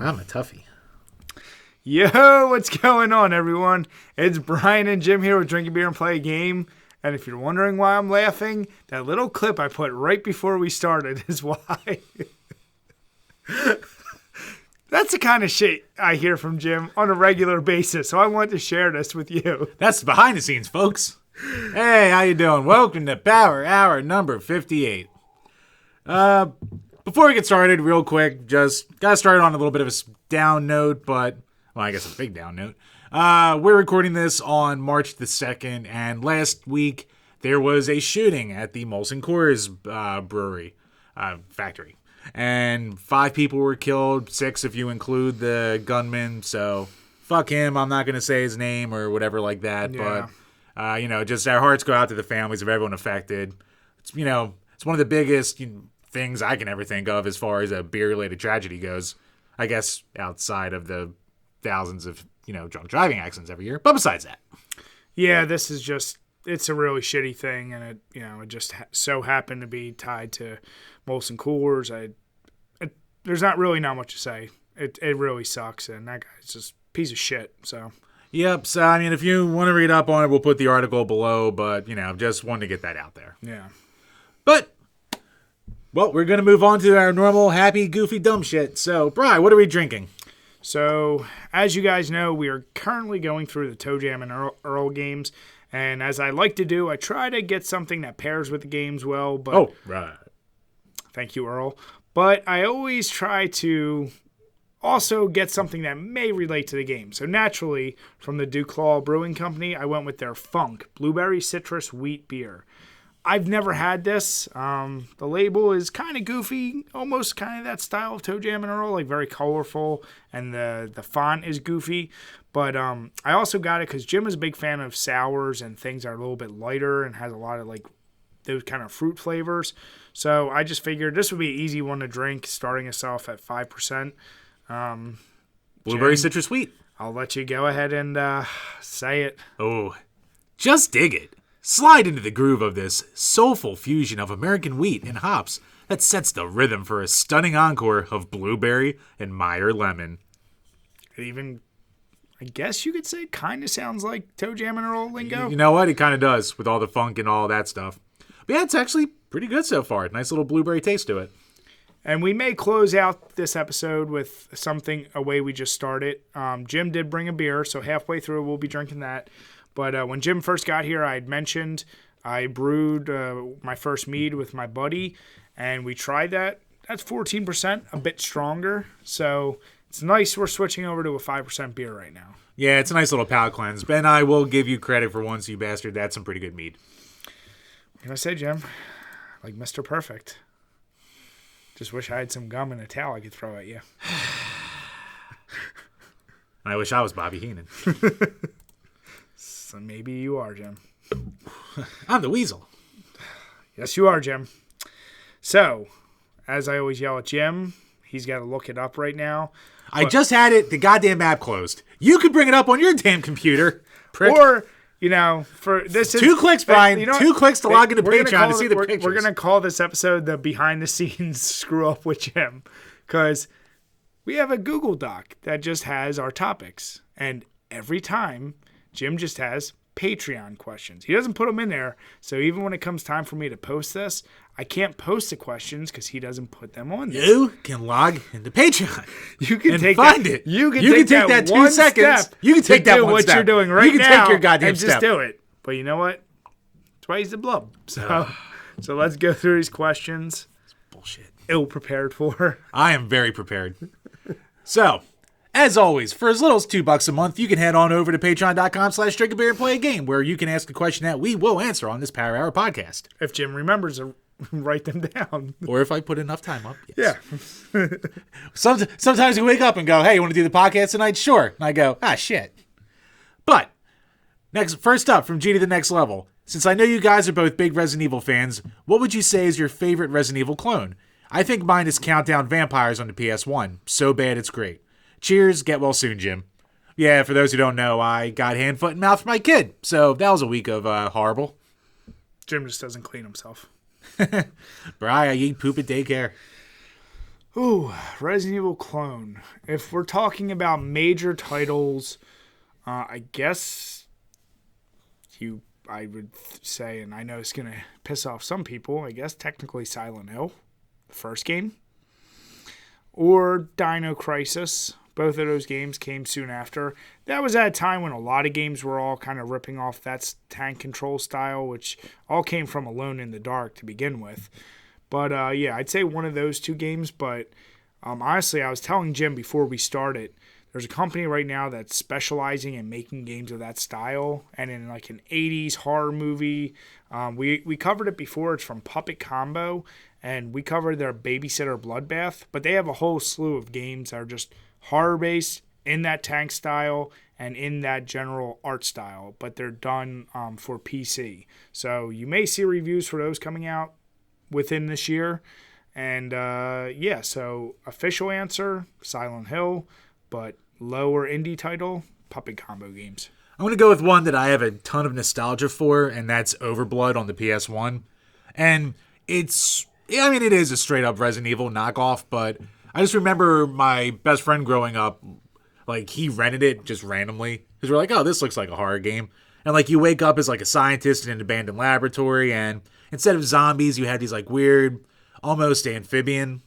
I'm a toughie. Yo, what's going on, everyone? It's Brian and Jim here with Drink a Beer and Play a Game. And if you're wondering why I'm laughing, that little clip I put right before we started is why. That's the kind of shit I hear from Jim on a regular basis, so I want to share this with you. That's the behind the scenes, folks. Hey, how you doing? Welcome to Power Hour number 58. Before we get started, real quick, just got started on a little bit of a down note, but, well, I guess a big down note. We're recording this on March the 2nd, and last week there was a shooting at the Molson Coors brewery factory. And 5 people were killed, 6 if you include the gunman, so fuck him. I'm not going to say his name or whatever like that, but, just our hearts go out to the families of everyone affected. It's, it's one of the biggest things I can ever think of as far as a beer-related tragedy goes. I guess outside of the thousands of, drunk driving accidents every year. But besides that. Yeah, this is just, it's a really shitty thing, and it just so happened to be tied to Molson Coors. There's not much to say. It really sucks, and that guy's just a piece of shit, so. Yep, so, if you want to read up on it, we'll put the article below, but, just wanted to get that out there. Yeah. But, well, we're going to move on to our normal, happy, goofy, dumb shit. So, Bri, what are we drinking? So, as you guys know, we are currently going through the Toe Jam and Earl games, and as I like to do, I try to get something that pairs with the games well, but... Oh, right. Thank you, Earl. But I always try to also get something that may relate to the game. So naturally, from the Duclaw Brewing Company, I went with their Funk Blueberry Citrus Wheat Beer. I've never had this. The label is kind of goofy, almost kind of that style of Toe Jam and Earl, like very colorful, and the font is goofy. But I also got it because Jim is a big fan of sours and things that are a little bit lighter and has a lot of like those kind of fruit flavors. So I just figured this would be an easy one to drink, starting us off at 5%. Blueberry Jim, citrus wheat. I'll let you go ahead and say it. Oh, just dig it. Slide into the groove of this soulful fusion of American wheat and hops that sets the rhythm for a stunning encore of blueberry and Meyer lemon. It even, I guess you could say, kind of sounds like Toe Jam and Earl lingo. You know what? It kind of does with all the funk and all that stuff. But yeah, it's actually pretty good so far. Nice little blueberry taste to it. And we may close out this episode with something a way we just started. Jim did bring a beer, so halfway through we'll be drinking that. But when Jim first got here, I had mentioned I brewed my first mead with my buddy, and we tried that. That's 14%, a bit stronger. So it's nice we're switching over to a 5% beer right now. Yeah, it's a nice little palate cleanse. Ben, I will give you credit for once, you bastard. That's some pretty good mead. What can I say, Jim? Like Mr. Perfect. Just wish I had some gum and a towel I could throw at you. I wish I was Bobby Heenan. So maybe you are, Jim. I'm the weasel. Yes, you are, Jim. So, as I always yell at Jim, he's got to look it up right now. I just had it. The goddamn app closed. You could bring it up on your damn computer. Prick. Or, for this is 2 clicks, Brian. 2 clicks to log into Patreon to see the pictures. We're going to call this episode the behind the scenes screw up with Jim. Because we have a Google Doc that just has our topics. And every time, Jim just has Patreon questions. He doesn't put them in there, so even when it comes time for me to post this, I can't post the questions because he doesn't put them on there. You can log into Patreon. You can and take find that, it. You can take that 2 seconds. You can take that 1 what step. You're doing right now. You can take your goddamn and step. just do it. But you know what? That's why he's the blub. So let's go through these questions. It's bullshit. Ill prepared for. I am very prepared. So, as always, for as little as $2 a month, you can head on over to patreon.com/DrinkABeerandPlayAGame, where you can ask a question that we will answer on this Power Hour podcast. If Jim remembers to write them down. Or if I put enough time up. Yes. Yeah. Sometimes we wake up and go, hey, you want to do the podcast tonight? Sure. And I go, shit. But, first up from G to the Next Level. Since I know you guys are both big Resident Evil fans, what would you say is your favorite Resident Evil clone? I think mine is Countdown Vampires on the PS1. So bad it's great. Cheers, get well soon, Jim. Yeah, for those who don't know, I got hand, foot, and mouth for my kid. So that was a week of horrible. Jim just doesn't clean himself. Bri, I eat poop at daycare. Ooh, Resident Evil clone. If we're talking about major titles, I guess I would say, and I know it's going to piss off some people, I guess technically Silent Hill, the first game, or Dino Crisis. Both of those games came soon after. That was at a time when a lot of games were all kind of ripping off that tank control style, which all came from Alone in the Dark to begin with. But yeah, I'd say one of those two games. But honestly, I was telling Jim before we started, there's a company right now that's specializing in making games of that style. And in like an 80s horror movie, we covered it before. It's from Puppet Combo. And we covered their Babysitter Bloodbath. But they have a whole slew of games that are just horror-based in that tank style and in that general art style. But they're done for PC. So you may see reviews for those coming out within this year. And yeah, so official answer, Silent Hill, but lower indie title, Puppet Combo games. I'm going to go with one that I have a ton of nostalgia for, and that's Overblood on the PS1. And it is a straight-up Resident Evil knockoff, but I just remember my best friend growing up, like, he rented it just randomly. Because we're like, oh, this looks like a horror game. And, like, you wake up as, like, a scientist in an abandoned laboratory, and instead of zombies, you had these, like, weird, almost amphibian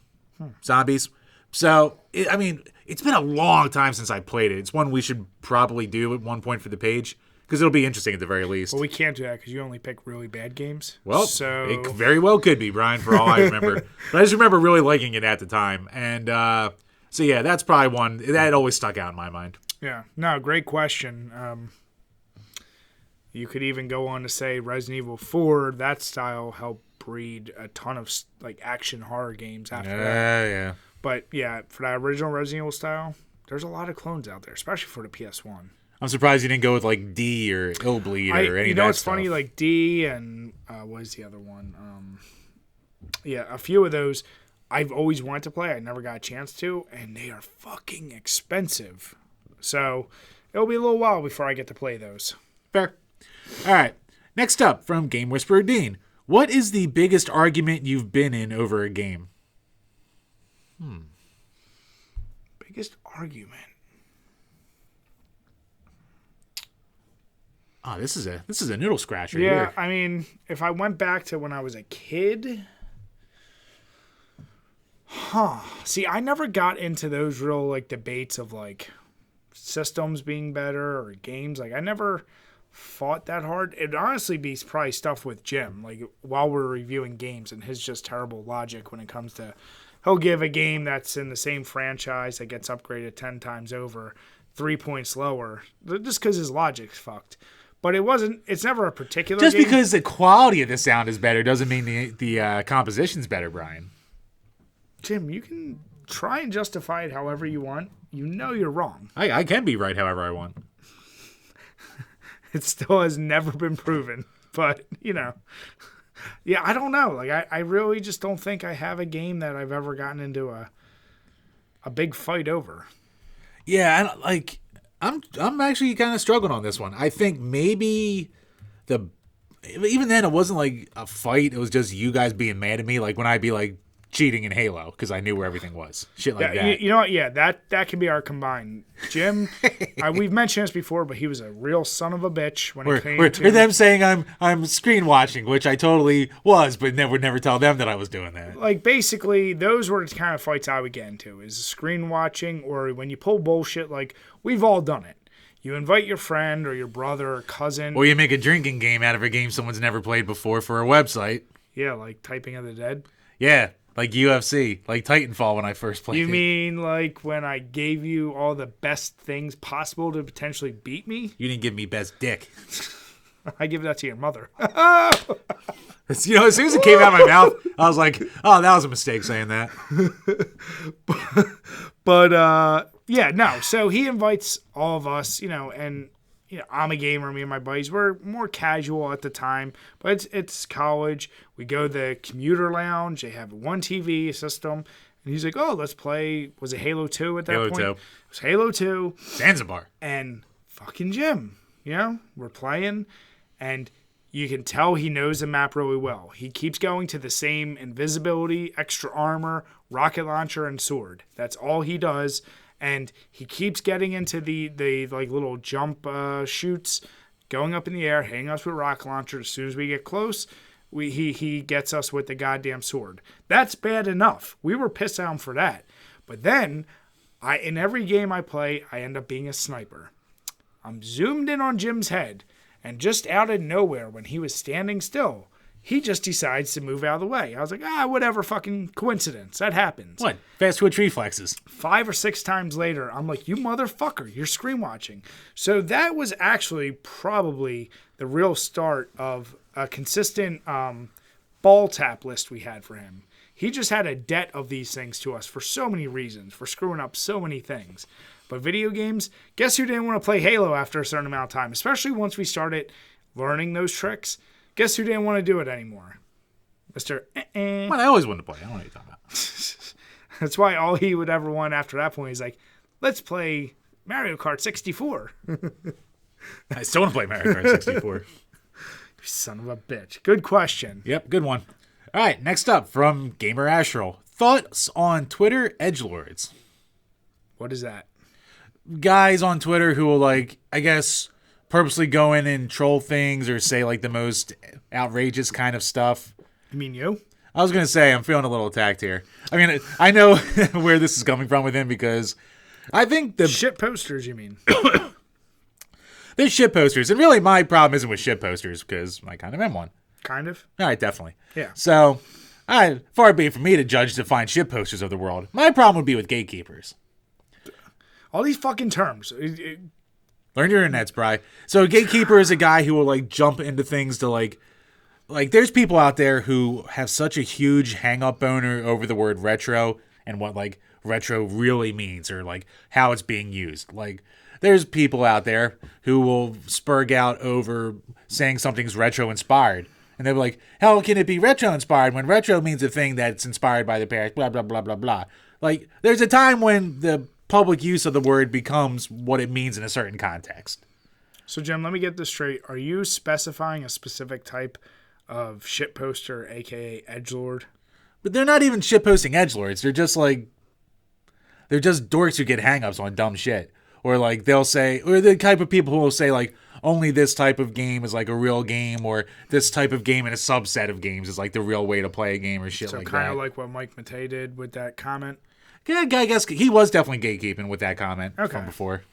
zombies. So, it's been a long time since I played it. It's one we should probably do at one point for the page, because it'll be interesting at the very least. Well, we can't do that because you only pick really bad games. Well, it very well could be, Brian, for all I remember. But I just remember really liking it at the time. And so, yeah, that's probably one that always stuck out in my mind. Yeah. No, great question. You could even go on to say Resident Evil 4, that style helped breed a ton of like action horror games after that. Yeah. But yeah, for that original Resident Evil style, there's a lot of clones out there, especially for the PS1. I'm surprised you didn't go with like D or Illbleed or any of that stuff. You know what's funny? Like D and what is the other one? Yeah, a few of those I've always wanted to play. I never got a chance to, and they are fucking expensive. So it'll be a little while before I get to play those. Fair. All right. Next up from Game Whisperer Dean. What is the biggest argument you've been in over a game? Biggest argument. Oh, this is a noodle scratcher. Yeah, here. I mean, if I went back to when I was a kid, see, I never got into those real like debates of like systems being better or games. Like I never fought that hard. It'd honestly be probably stuff with Jim, like while we're reviewing games and his just terrible logic when it comes to, he'll give a game that's in the same franchise that gets upgraded 10 times over 3 points lower just because his logic's fucked. But it's never a particular Just game. because the quality of the sound is better doesn't mean the composition's better, Brian. Jim, you can try and justify it however you want. You know you're wrong. I can be right however I want. It still has never been proven. But, yeah, I don't know. Like, I really just don't think I have a game that I've ever gotten into a big fight over. Yeah, I'm actually kind of struggling on this one. I think maybe even then it wasn't like a fight. It was just you guys being mad at me, like when I'd be like cheating in Halo because I knew where everything was. Shit like that. You know what? Yeah, that can be our combined. Jim, we've mentioned this before, but he was a real son of a bitch when it came to... Or them saying I'm screen watching, which I totally was, but would never tell them that I was doing that. Like, basically, those were the kind of fights I would get into, is screen watching, or when you pull bullshit, like, we've all done it. You invite your friend or your brother or cousin. Or you make a drinking game out of a game someone's never played before for a website. Yeah, like Typing of the Dead. Yeah, like UFC, like Titanfall when I first played it. You mean like when I gave you all the best things possible to potentially beat me? You didn't give me best dick. I give that to your mother. As soon as it came out of my mouth, I was like, oh, that was a mistake saying that. But yeah, no. So he invites all of us, and I'm a gamer. Me and my buddies, we're more casual at the time, but it's college. We go to the commuter lounge. They have one TV system, and he's like, "Oh, let's play." Was it Halo 2 at that point? Halo 2. It was Halo 2. Zanzibar. And fucking Jim, we're playing, and You can tell he knows the map really well. He keeps going to the same invisibility, extra armor, rocket launcher, and sword. That's all he does. And he keeps getting into the like little jump shoots, going up in the air, hitting us with rocket launcher. As soon as we get close, he gets us with the goddamn sword. That's bad enough. We were pissed at him for that. But then, in every game I play, I end up being a sniper. I'm zoomed in on Jim's head. And just out of nowhere, when he was standing still, he just decides to move out of the way. I was like, whatever, fucking coincidence. That happens. What? Fast twitch reflexes. 5 or 6 times later, I'm like, you motherfucker, you're screen watching. So that was actually probably the real start of a consistent ball tap list we had for him. He just had a debt of these things to us for so many reasons, for screwing up so many things. But video games, guess who didn't want to play Halo after a certain amount of time? Especially once we started learning those tricks. Guess who didn't want to do it anymore? Mr. Well, I always wanted to play. I don't know what you're talking about. That's why all he would ever want after that point is like, let's play Mario Kart 64. I still want to play Mario Kart 64. You son of a bitch. Good question. Yep, good one. All right, next up from Gamer Astral. Thoughts on Twitter edgelords? What is that? Guys on Twitter who will, like, I guess, purposely go in and troll things or say, like, the most outrageous kind of stuff. You mean you? I was going to say, I'm feeling a little attacked here. I mean, I know where this is coming from with him because I think the... Shit posters, you mean? There's shit posters. And really, my problem isn't with shit posters because I kind of am one. Kind of? All right, definitely. Yeah. So, far be it from me to judge the fine shit posters of the world. My problem would be with gatekeepers. All these fucking terms. Learn your internets, Bri. So a gatekeeper is a guy who will, like, jump into things to, like, there's people out there who have such a huge hang-up boner over the word retro and what, like, retro really means or, like, how it's being used. Like, there's people out there who will spurg out over saying something's retro-inspired. And they'll be like, how can it be retro-inspired when retro means a thing that's inspired by the past, blah, blah, blah, blah, blah. Like, there's a time when the public use of the word becomes what it means in a certain context. So, Jim, let me get this straight. Are you specifying a specific type of shit poster, a.k.a. edgelord? But they're not even shitposting edgelords. They're just, like, they're just dorks who get hang-ups on dumb shit. Or, like, they'll say, or the type of people who will say, like, only this type of game is, like, a real game, or this type of game in a subset of games is, like, the real way to play a game or shit like that. So kind of like what Mike Matei did with that comment? Yeah, I guess he was definitely gatekeeping with that comment from before.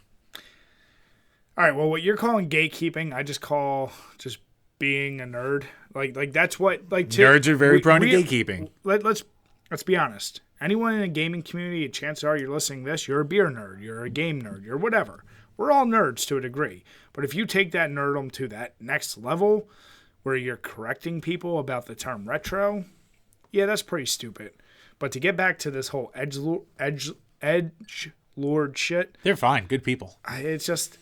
All right, well, what you're calling gatekeeping, I just call just being a nerd. Like that's what nerds are very prone to gatekeeping. Let's be honest. Anyone in the gaming community, chances are you're listening to this, you're a beer nerd, you're a game nerd, you're whatever. We're all nerds to a degree. But if you take that nerdom to that next level where you're correcting people about the term retro, yeah, that's pretty stupid. But to get back to this whole edgelord shit. They're fine. Good people. It's just,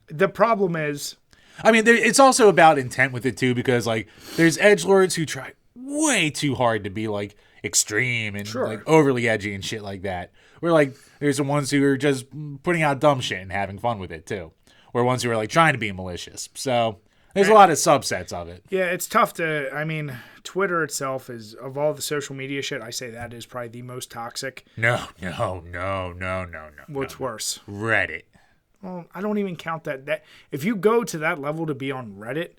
the problem is. I mean, it's also about intent with it too, because, like, there's edgelords who try way too hard to be, like, extreme and like overly edgy and shit like that. Where, like, there's the ones who are just putting out dumb shit and having fun with it too. Or ones who are, like, trying to be malicious. So there's a lot of subsets of it. Yeah, it's tough to, I mean, Twitter itself is, of all the social media shit, I say that is probably the most toxic. No. What's worse? Reddit. Well, I don't even count that. If you go to that level to be on Reddit,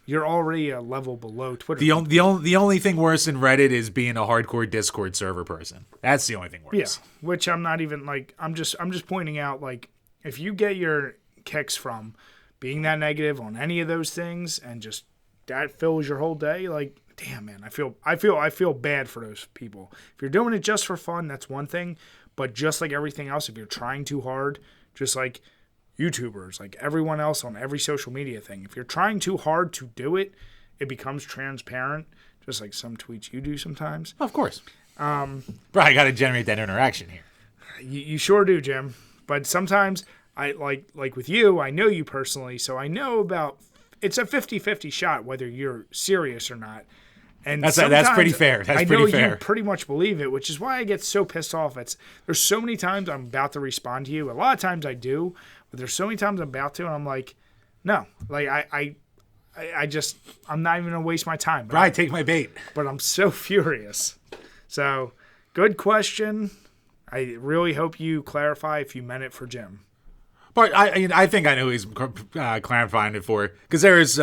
you're already a level below Twitter. The only thing worse than Reddit is being a hardcore Discord server person. That's the only thing worse. Yeah, which I'm not even, like, I'm just pointing out, like, if you get your kicks from being that negative on any of those things and just that fills your whole day, like, damn, man, I feel bad for those people. If you're doing it just for fun, that's one thing. But just like everything else, if you're trying too hard, just like YouTubers, like everyone else on every social media thing, if you're trying too hard to do it, it becomes transparent, just like some tweets you do sometimes. Of course. Bro, I got to generate that interaction here. You sure do, Jim. But sometimes, I like with you, I know you personally, so I know about, it's a 50-50 shot whether you're serious or not. And that's pretty fair. I know you pretty much believe it, which is why I get so pissed off. There's so many times I'm about to respond to you. A lot of times I do, but there's so many times I'm about to, and I'm like, no. Like, I'm not even going to waste my time. Right, take my bait. But I'm so furious. So, good question. I really hope you clarify if you meant it for Jim. But I think I know who he's clarifying it for. Because there is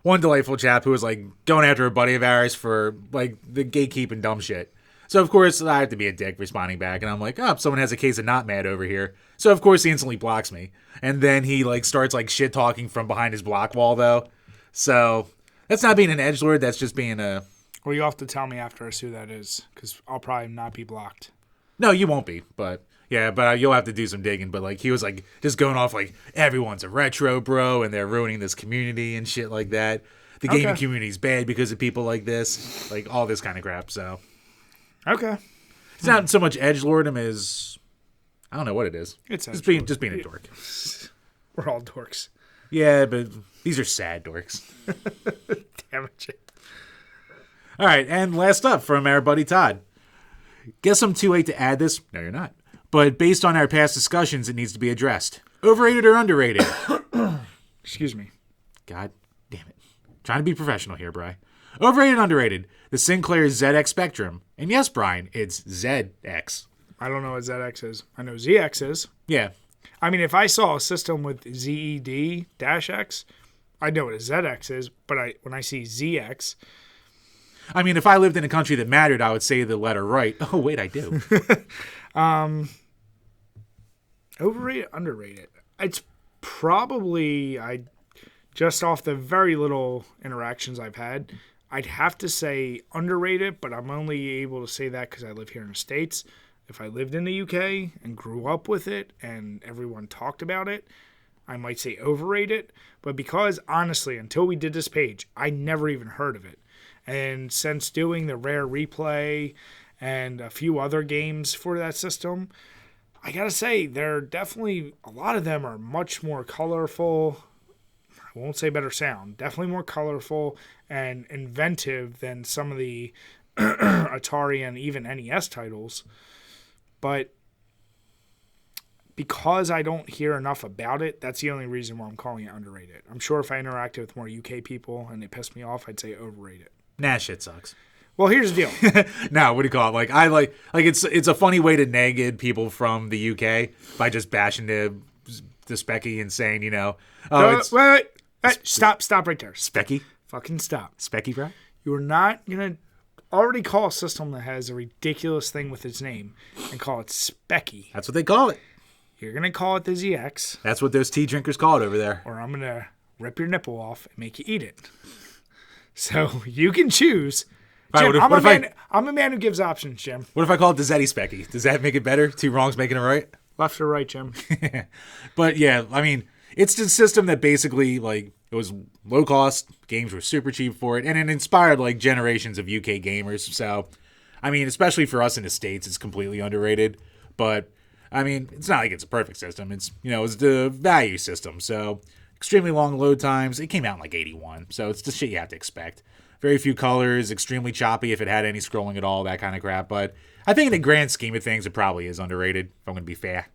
one delightful chap who was like going after a buddy of ours for like the gatekeeping dumb shit. So, of course, I have to be a dick responding back. And I'm like, oh, someone has a case of not mad over here. So, of course, he instantly blocks me. And then he like starts like shit talking from behind his block wall, though. So, that's not being an edgelord. That's just being a... Well, you'll have to tell me after I see who that is. Because I'll probably not be blocked. No, you won't be. But, yeah, but you'll have to do some digging. But, like, he was like just going off like, everyone's a retro, bro. And they're ruining this community and shit like that. The gaming community's bad because of people like this. Like, all this kind of crap, so... Okay. It's not so much edgelordom as I don't know what it is. It's just being a dork. We're all dorks. Yeah, but these are sad dorks. Damn it, Jim. All right, and last up from our buddy Todd. Guess I'm too late to add this. No, you're not. But based on our past discussions, it needs to be addressed. Overrated or underrated? Excuse me. God damn it. Trying to be professional here, Bri. Overrated, underrated. The Sinclair ZX Spectrum. And yes, Brian, it's ZX. I don't know what ZX is. I know ZX is. Yeah. I mean, if I saw a system with ZED-X, I know what a ZX is, but when I see ZX... I mean, if I lived in a country that mattered, I would say the letter right. Oh, wait, I do. Overrated, underrated. It's probably, just off the very little interactions I've had... I'd have to say underrated, but I'm only able to say that because I live here in the States. If I lived in the UK and grew up with it and everyone talked about it, I might say overrated. But because, honestly, until we did this page, I never even heard of it. And since doing the Rare Replay and a few other games for that system, I gotta say, they're definitely, a lot of them are much more colorful. I won't say better sound, definitely more colorful and inventive than some of the Atari and even NES titles. But because I don't hear enough about it, that's the only reason why I'm calling it underrated. I'm sure if I interacted with more UK people and they pissed me off, I'd say overrated. Nah, shit sucks. Well, here's the deal. No, what do you call it? Like it's a funny way to nag it's from the UK by just bashing the Specky and saying, you know, wait. Stop right there. Specky? Fucking stop. Specky, bro? You're not going to already call a system that has a ridiculous thing with its name and call it Specky. That's what they call it. You're going to call it the ZX. That's what those tea drinkers call it over there. Or I'm going to rip your nipple off and make you eat it. So you can choose. Jim, I'm a man who gives options, Jim. What if I call it the Zeddy Specky? Does that make it better? Two wrongs making it right? Left or right, Jim? But yeah, I mean... It's the system that basically, like, it was low cost, games were super cheap for it, and it inspired, like, generations of UK gamers. So, I mean, especially for us in the States, it's completely underrated. But, I mean, it's not like it's a perfect system. It's, you know, it's the value system. So, extremely long load times. It came out in, like, 81. So, it's the shit you have to expect. Very few colors, extremely choppy if it had any scrolling at all, that kind of crap. But I think in the grand scheme of things, it probably is underrated, if I'm going to be fair.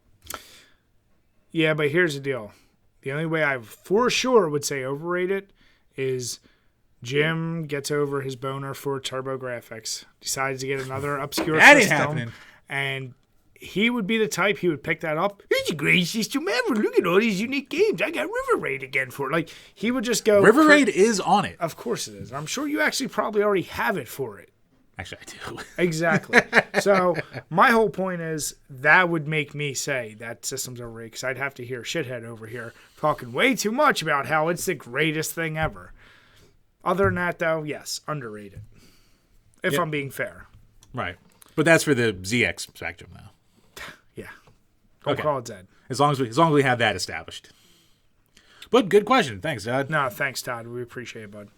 Yeah, but here's the deal. The only way I for sure would say overrated is Jim gets over his boner for TurboGrafx, decides to get another obscure that system, ain't happening. And he would be the type, he would pick that up. It's the greatest system ever. Look at all these unique games. I got River Raid again for it. Like, he would just go... River Raid is on it. Of course it is. I'm sure you actually probably already have it for it. Actually, I do. Exactly. So my whole point is that would make me say that system's overrated because I'd have to hear shithead over here talking way too much about how it's the greatest thing ever. Other than that, though, yes, underrated. If I'm being fair. Right. But that's for the ZX Spectrum, though. Yeah. Don't call it Zed. As long as we have that established. But good question. Thanks, Todd. No, thanks, Todd. We appreciate it, bud.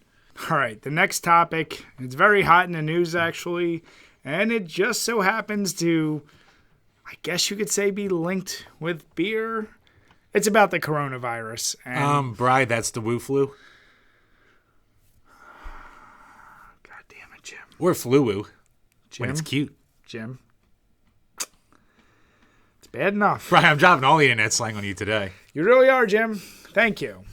All right, the next topic, it's very hot in the news, actually, and it just so happens to, I guess you could say, be linked with beer. It's about the coronavirus. And Bri, that's the Woo flu? God damn it, Jim. Or flu-woo, Jim? when it's cute. Jim. It's bad enough. Bri, I'm dropping all the internet slang on you today. You really are, Jim. Thank you.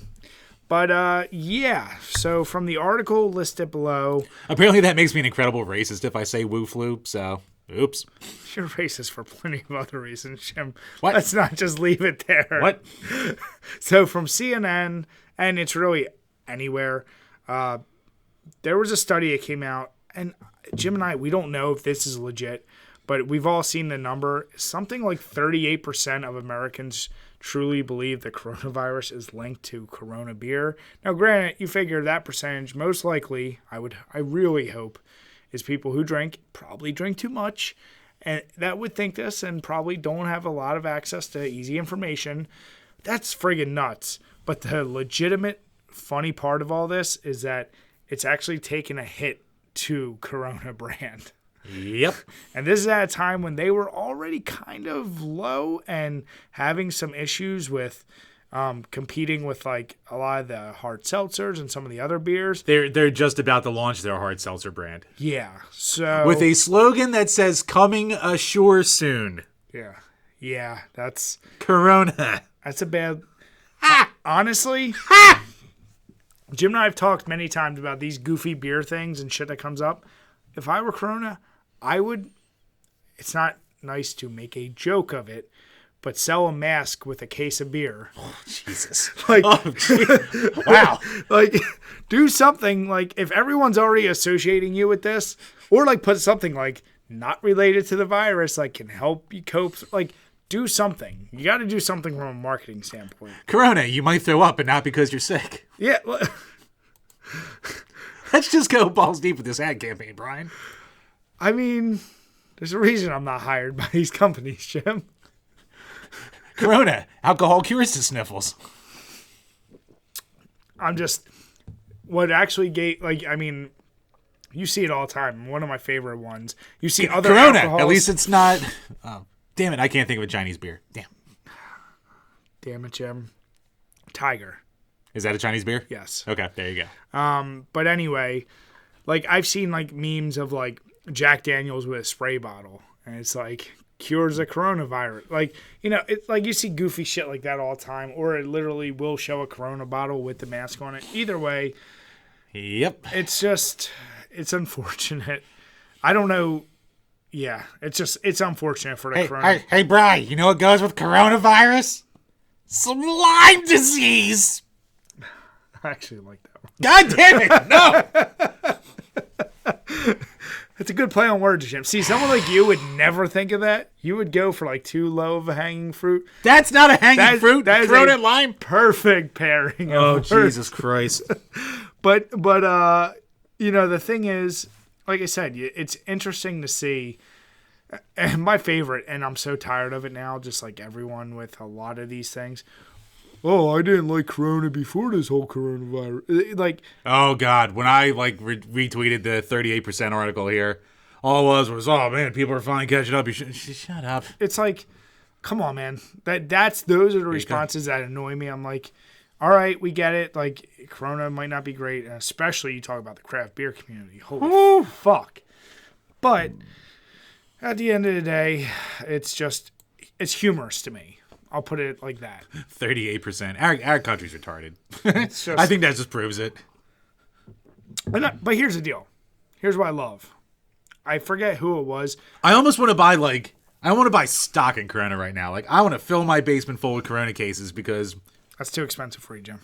But yeah, so from the article listed below. Apparently that makes me an incredible racist if I say woo flu, so oops. You're racist for plenty of other reasons, Jim. What? Let's not just leave it there. What? So from CNN, and it's really anywhere, there was a study that came out, and Jim and I, we don't know if this is legit, but we've all seen the number. Something like 38% of Americans truly believe the coronavirus is linked to Corona beer. Now, granted, you figure that percentage most likely, I really hope, is people who probably drink too much, and that would think this and probably don't have a lot of access to easy information. That's friggin' nuts. But the legitimate funny part of all this is that it's actually taken a hit to Corona brand. Yep. And this is at a time when they were already kind of low and having some issues with competing with like a lot of the hard seltzers and some of the other beers. They're just about to launch their hard seltzer brand. Yeah. So with a slogan that says coming ashore soon. Yeah. Yeah, that's Corona. That's a bad honestly. Jim and I have talked many times about these goofy beer things and shit that comes up. If I were Corona, I would, it's not nice to make a joke of it, but sell a mask with a case of beer. Oh, Jesus. Like, wow. Like, do something, like, if everyone's already associating you with this, or, like, put something, like, not related to the virus, like, can help you cope, like, do something. You got to do something from a marketing standpoint. Corona, you might throw up, but not because you're sick. Yeah. Let's just go balls deep with this ad campaign, Brian. I mean, there's a reason I'm not hired by these companies, Jim. Corona, alcohol cures the sniffles. I'm just, what actually gave, like, I mean, you see it all the time. One of my favorite ones. You see other Corona, alcohols. at least it's not, oh, damn it, I can't think of a Chinese beer. Damn it, Jim. Tiger. Is that a Chinese beer? Yes. Okay, there you go. But anyway, like, I've seen, like, memes of, like, Jack Daniels with a spray bottle. And it's, like, cures the coronavirus. Like, you know, it's like you see goofy shit like that all the time. Or it literally will show a Corona bottle with the mask on it. Either way. Yep. It's just, it's unfortunate. I don't know. Yeah, it's unfortunate for the Corona. Hey, Brian, you know what goes with coronavirus? Some Lyme disease. I actually like that one. God damn it, no. It's a good play on words, Jim. See, someone like you would never think of that. You would go for like too low of a hanging fruit. That's not a hanging fruit. That is Corona a lime. Perfect pairing. Oh, Jesus Christ. But you know, the thing is, like I said, it's interesting to see. And my favorite, and I'm so tired of it now, just like everyone with a lot of these things. Oh, I didn't like Corona before this whole coronavirus. Like, oh God, when I like retweeted the 38% article here, all it was oh man, people are finally catching up. You should shut up. It's like, come on, man. Those are the responses that annoy me. I'm like, all right, we get it. Like, Corona might not be great, and especially you talk about the craft beer community. Holy fuck! But at the end of the day, it's humorous to me. I'll put it like that. 38%. Our country's retarded. It's just, I think that just proves it. But here's the deal. Here's what I love. I forget who it was. I almost want to buy stock in Corona right now. Like, I want to fill my basement full with Corona cases because That's too expensive for you, Jim.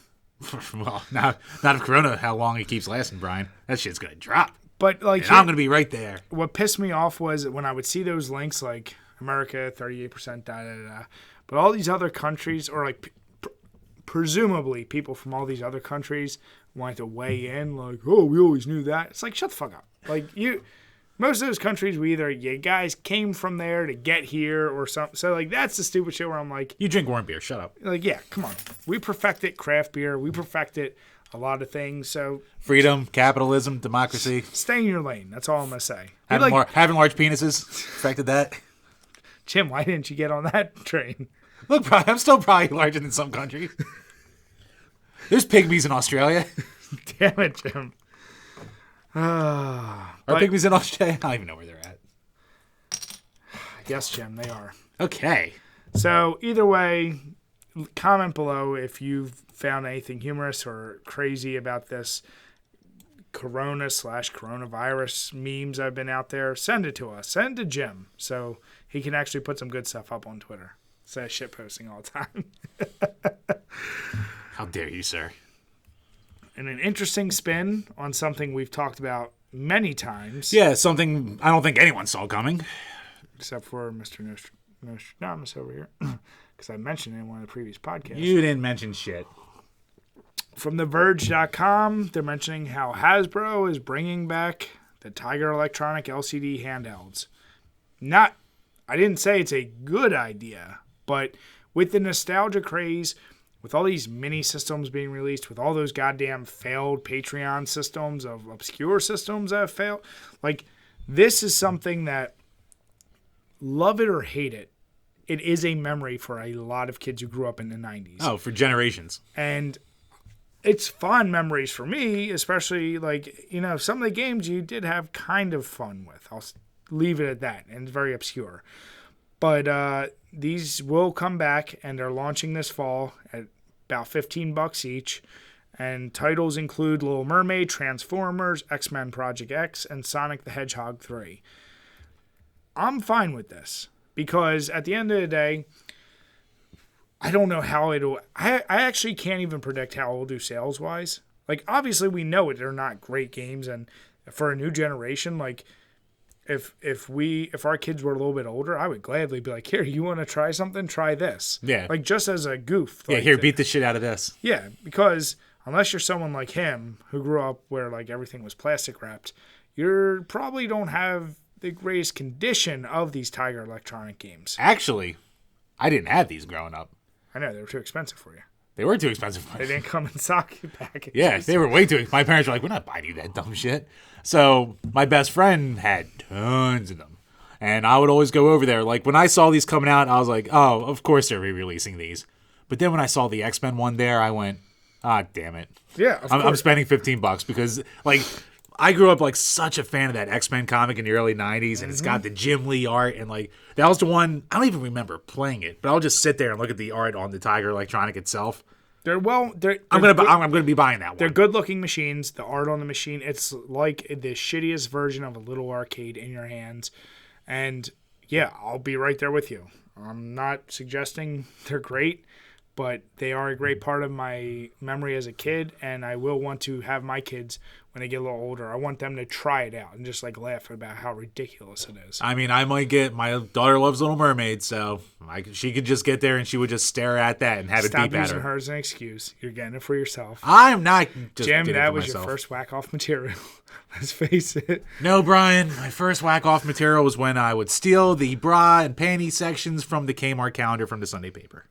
Well, not if Corona, how long it keeps lasting, Brian. That shit's going to drop. But like, I'm going to be right there. What pissed me off was when I would see those links like America, 38%, da-da-da. But all these other countries, or like presumably people from all these other countries wanted to weigh in like, oh, we always knew that. It's like, shut the fuck up. Like, most of those countries, you guys came from there to get here or something. So, like, that's the stupid shit where I'm like... You drink warm beer. Shut up. Like, yeah, come on. We perfected craft beer. We perfected a lot of things. So... Freedom, capitalism, democracy. Stay in your lane. That's all I'm going to say. Having large penises. Perfected that. Jim, why didn't you get on that train? Look, Brian, I'm still probably larger than some countries. There's pygmies in Australia. Damn it, Jim. Are pygmies in Australia? I don't even know where they're at. Yes, Jim, they are. Okay. So, either way, comment below if you've found anything humorous or crazy about this coronavirus memes I've been out there. Send it to us. Send it to Jim so he can actually put some good stuff up on Twitter instead of shit posting all the time. How dare you, sir? And an interesting spin on something we've talked about many times. Yeah, something I don't think anyone saw coming. Except for Mr. Nostradamus over here. Because I mentioned it in one of the previous podcasts. You didn't mention shit. From TheVerge.com, they're mentioning how Hasbro is bringing back the Tiger Electronic LCD handhelds. I didn't say it's a good idea, but with the nostalgia craze, with all these mini systems being released, with all those goddamn failed Patreon systems of obscure systems that have failed, like, this is something that, love it or hate it, it is a memory for a lot of kids who grew up in the 90s. Oh, for generations. And it's fond memories for me, especially, like, you know, some of the games you did have kind of fun with. I'll leave it at that, and it's very obscure. But these will come back, and they're launching this fall at about $15 each. And titles include Little Mermaid, Transformers, X-Men Project X, and Sonic the Hedgehog 3. I'm fine with this, because at the end of the day, I don't know how it'll... I actually can't even predict how it'll do sales-wise. Like, obviously, we know it. They're not great games, and for a new generation, like, if our kids were a little bit older, I would gladly be like, here, you want to try something? Try this. Yeah. Like, just as a goof. Yeah, like, here, beat the shit out of this. Yeah, because unless you're someone like him, who grew up where, like, everything was plastic wrapped, you probably don't have the greatest condition of these Tiger Electronic games. Actually, I didn't have these growing up. I know, they were too expensive for you. They were too expensive for me. They didn't come in sock packages. Yeah, they were way too... My parents were like, we're not buying you that dumb shit. So my best friend had tons of them. And I would always go over there. Like, when I saw these coming out, I was like, oh, of course they're re-releasing these. But then when I saw the X-Men one there, I went, ah, damn it. Yeah, I'm spending $15 because, like... I grew up, like, such a fan of that X-Men comic in the early 90s, and it's got the Jim Lee art, and, like, that was the one, I don't even remember playing it, but I'll just sit there and look at the art on the Tiger Electronic itself. I'm gonna be buying that one. They're good-looking machines. The art on the machine, it's like the shittiest version of a little arcade in your hands, and, yeah, I'll be right there with you. I'm not suggesting they're great, but they are a great part of my memory as a kid, and I will want to have my kids, when they get a little older, I want them to try it out and just, like, laugh about how ridiculous it is. I mean, I might get... My daughter loves Little Mermaid, so she could just get there and she would just stare at that and have it beep at her. Stop using her as an excuse. You're getting it for yourself. I'm not just Jim, getting it that for was myself. your first whack-off material. Let's face it. No, Brian. My first whack-off material was when I would steal the bra and panty sections from the Kmart calendar from the Sunday paper.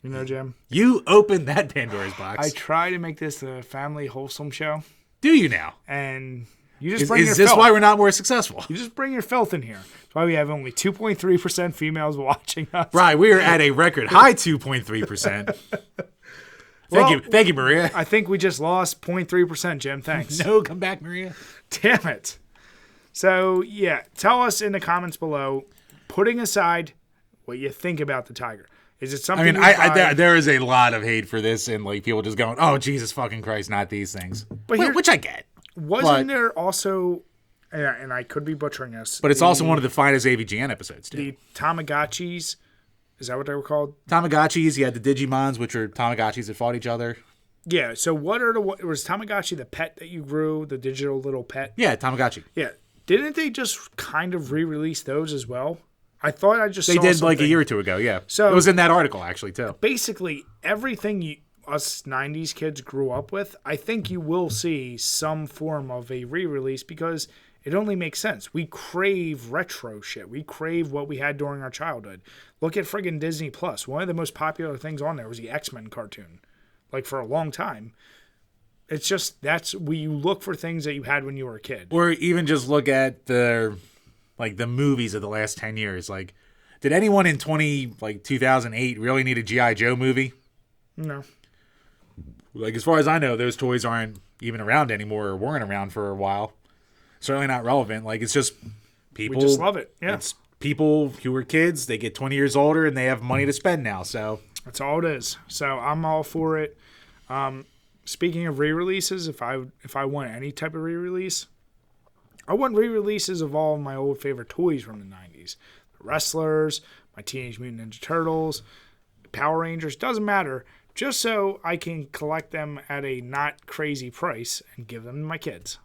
You know, Jim? You opened that Pandora's box. I try to make this a family wholesome show. Do you now? And you just bring your Is this filth. why we're not more successful? You just bring your filth in here. That's why we have only 2.3% females watching us. Right, we are at a record high 2.3%. Thank you, Maria. I think we just lost 0.3%, Jim. Thanks. No, come back, Maria. Damn it. So, yeah, tell us in the comments below, putting aside what you think about the Tiger. Is it something? I mean, there is a lot of hate for this, and like people just going, "Oh, Jesus fucking Christ, not these things." But which I get. Wasn't there also? And I could be butchering this. But it's also one of the finest AVGN episodes, too. The Tamagotchis. Is that what they were called? Tamagotchis. You had the Digimons, which are Tamagotchis that fought each other. Yeah. So was Tamagotchi the pet that you grew, the digital little pet? Yeah, Tamagotchi. Yeah. Didn't they just kind of re-release those as well? I thought I just they saw did something. like a year or two ago. Yeah. So it was in that article actually too. Basically, everything us 90s kids grew up with, I think you will see some form of a re-release because it only makes sense. We crave retro shit. We crave what we had during our childhood. Look at friggin' Disney Plus. One of the most popular things on there was the X-Men cartoon. Like for a long time. It's just that's where you look for things that you had when you were a kid. Or even just look at the movies of the last 10 years. Like, did anyone in 2008 really need a G.I. Joe movie? No. Like, as far as I know, those toys aren't even around anymore or weren't around for a while. Certainly not relevant. Like, it's just people... We just love it. Yeah. people who were kids, they get 20 years older and they have money to spend now. So that's all it is. So I'm all for it. Speaking of re-releases, if I want any type of re-release, I want re-releases of all of my old favorite toys from the 90s. The Wrestlers, my Teenage Mutant Ninja Turtles, Power Rangers, doesn't matter. Just so I can collect them at a not crazy price and give them to my kids.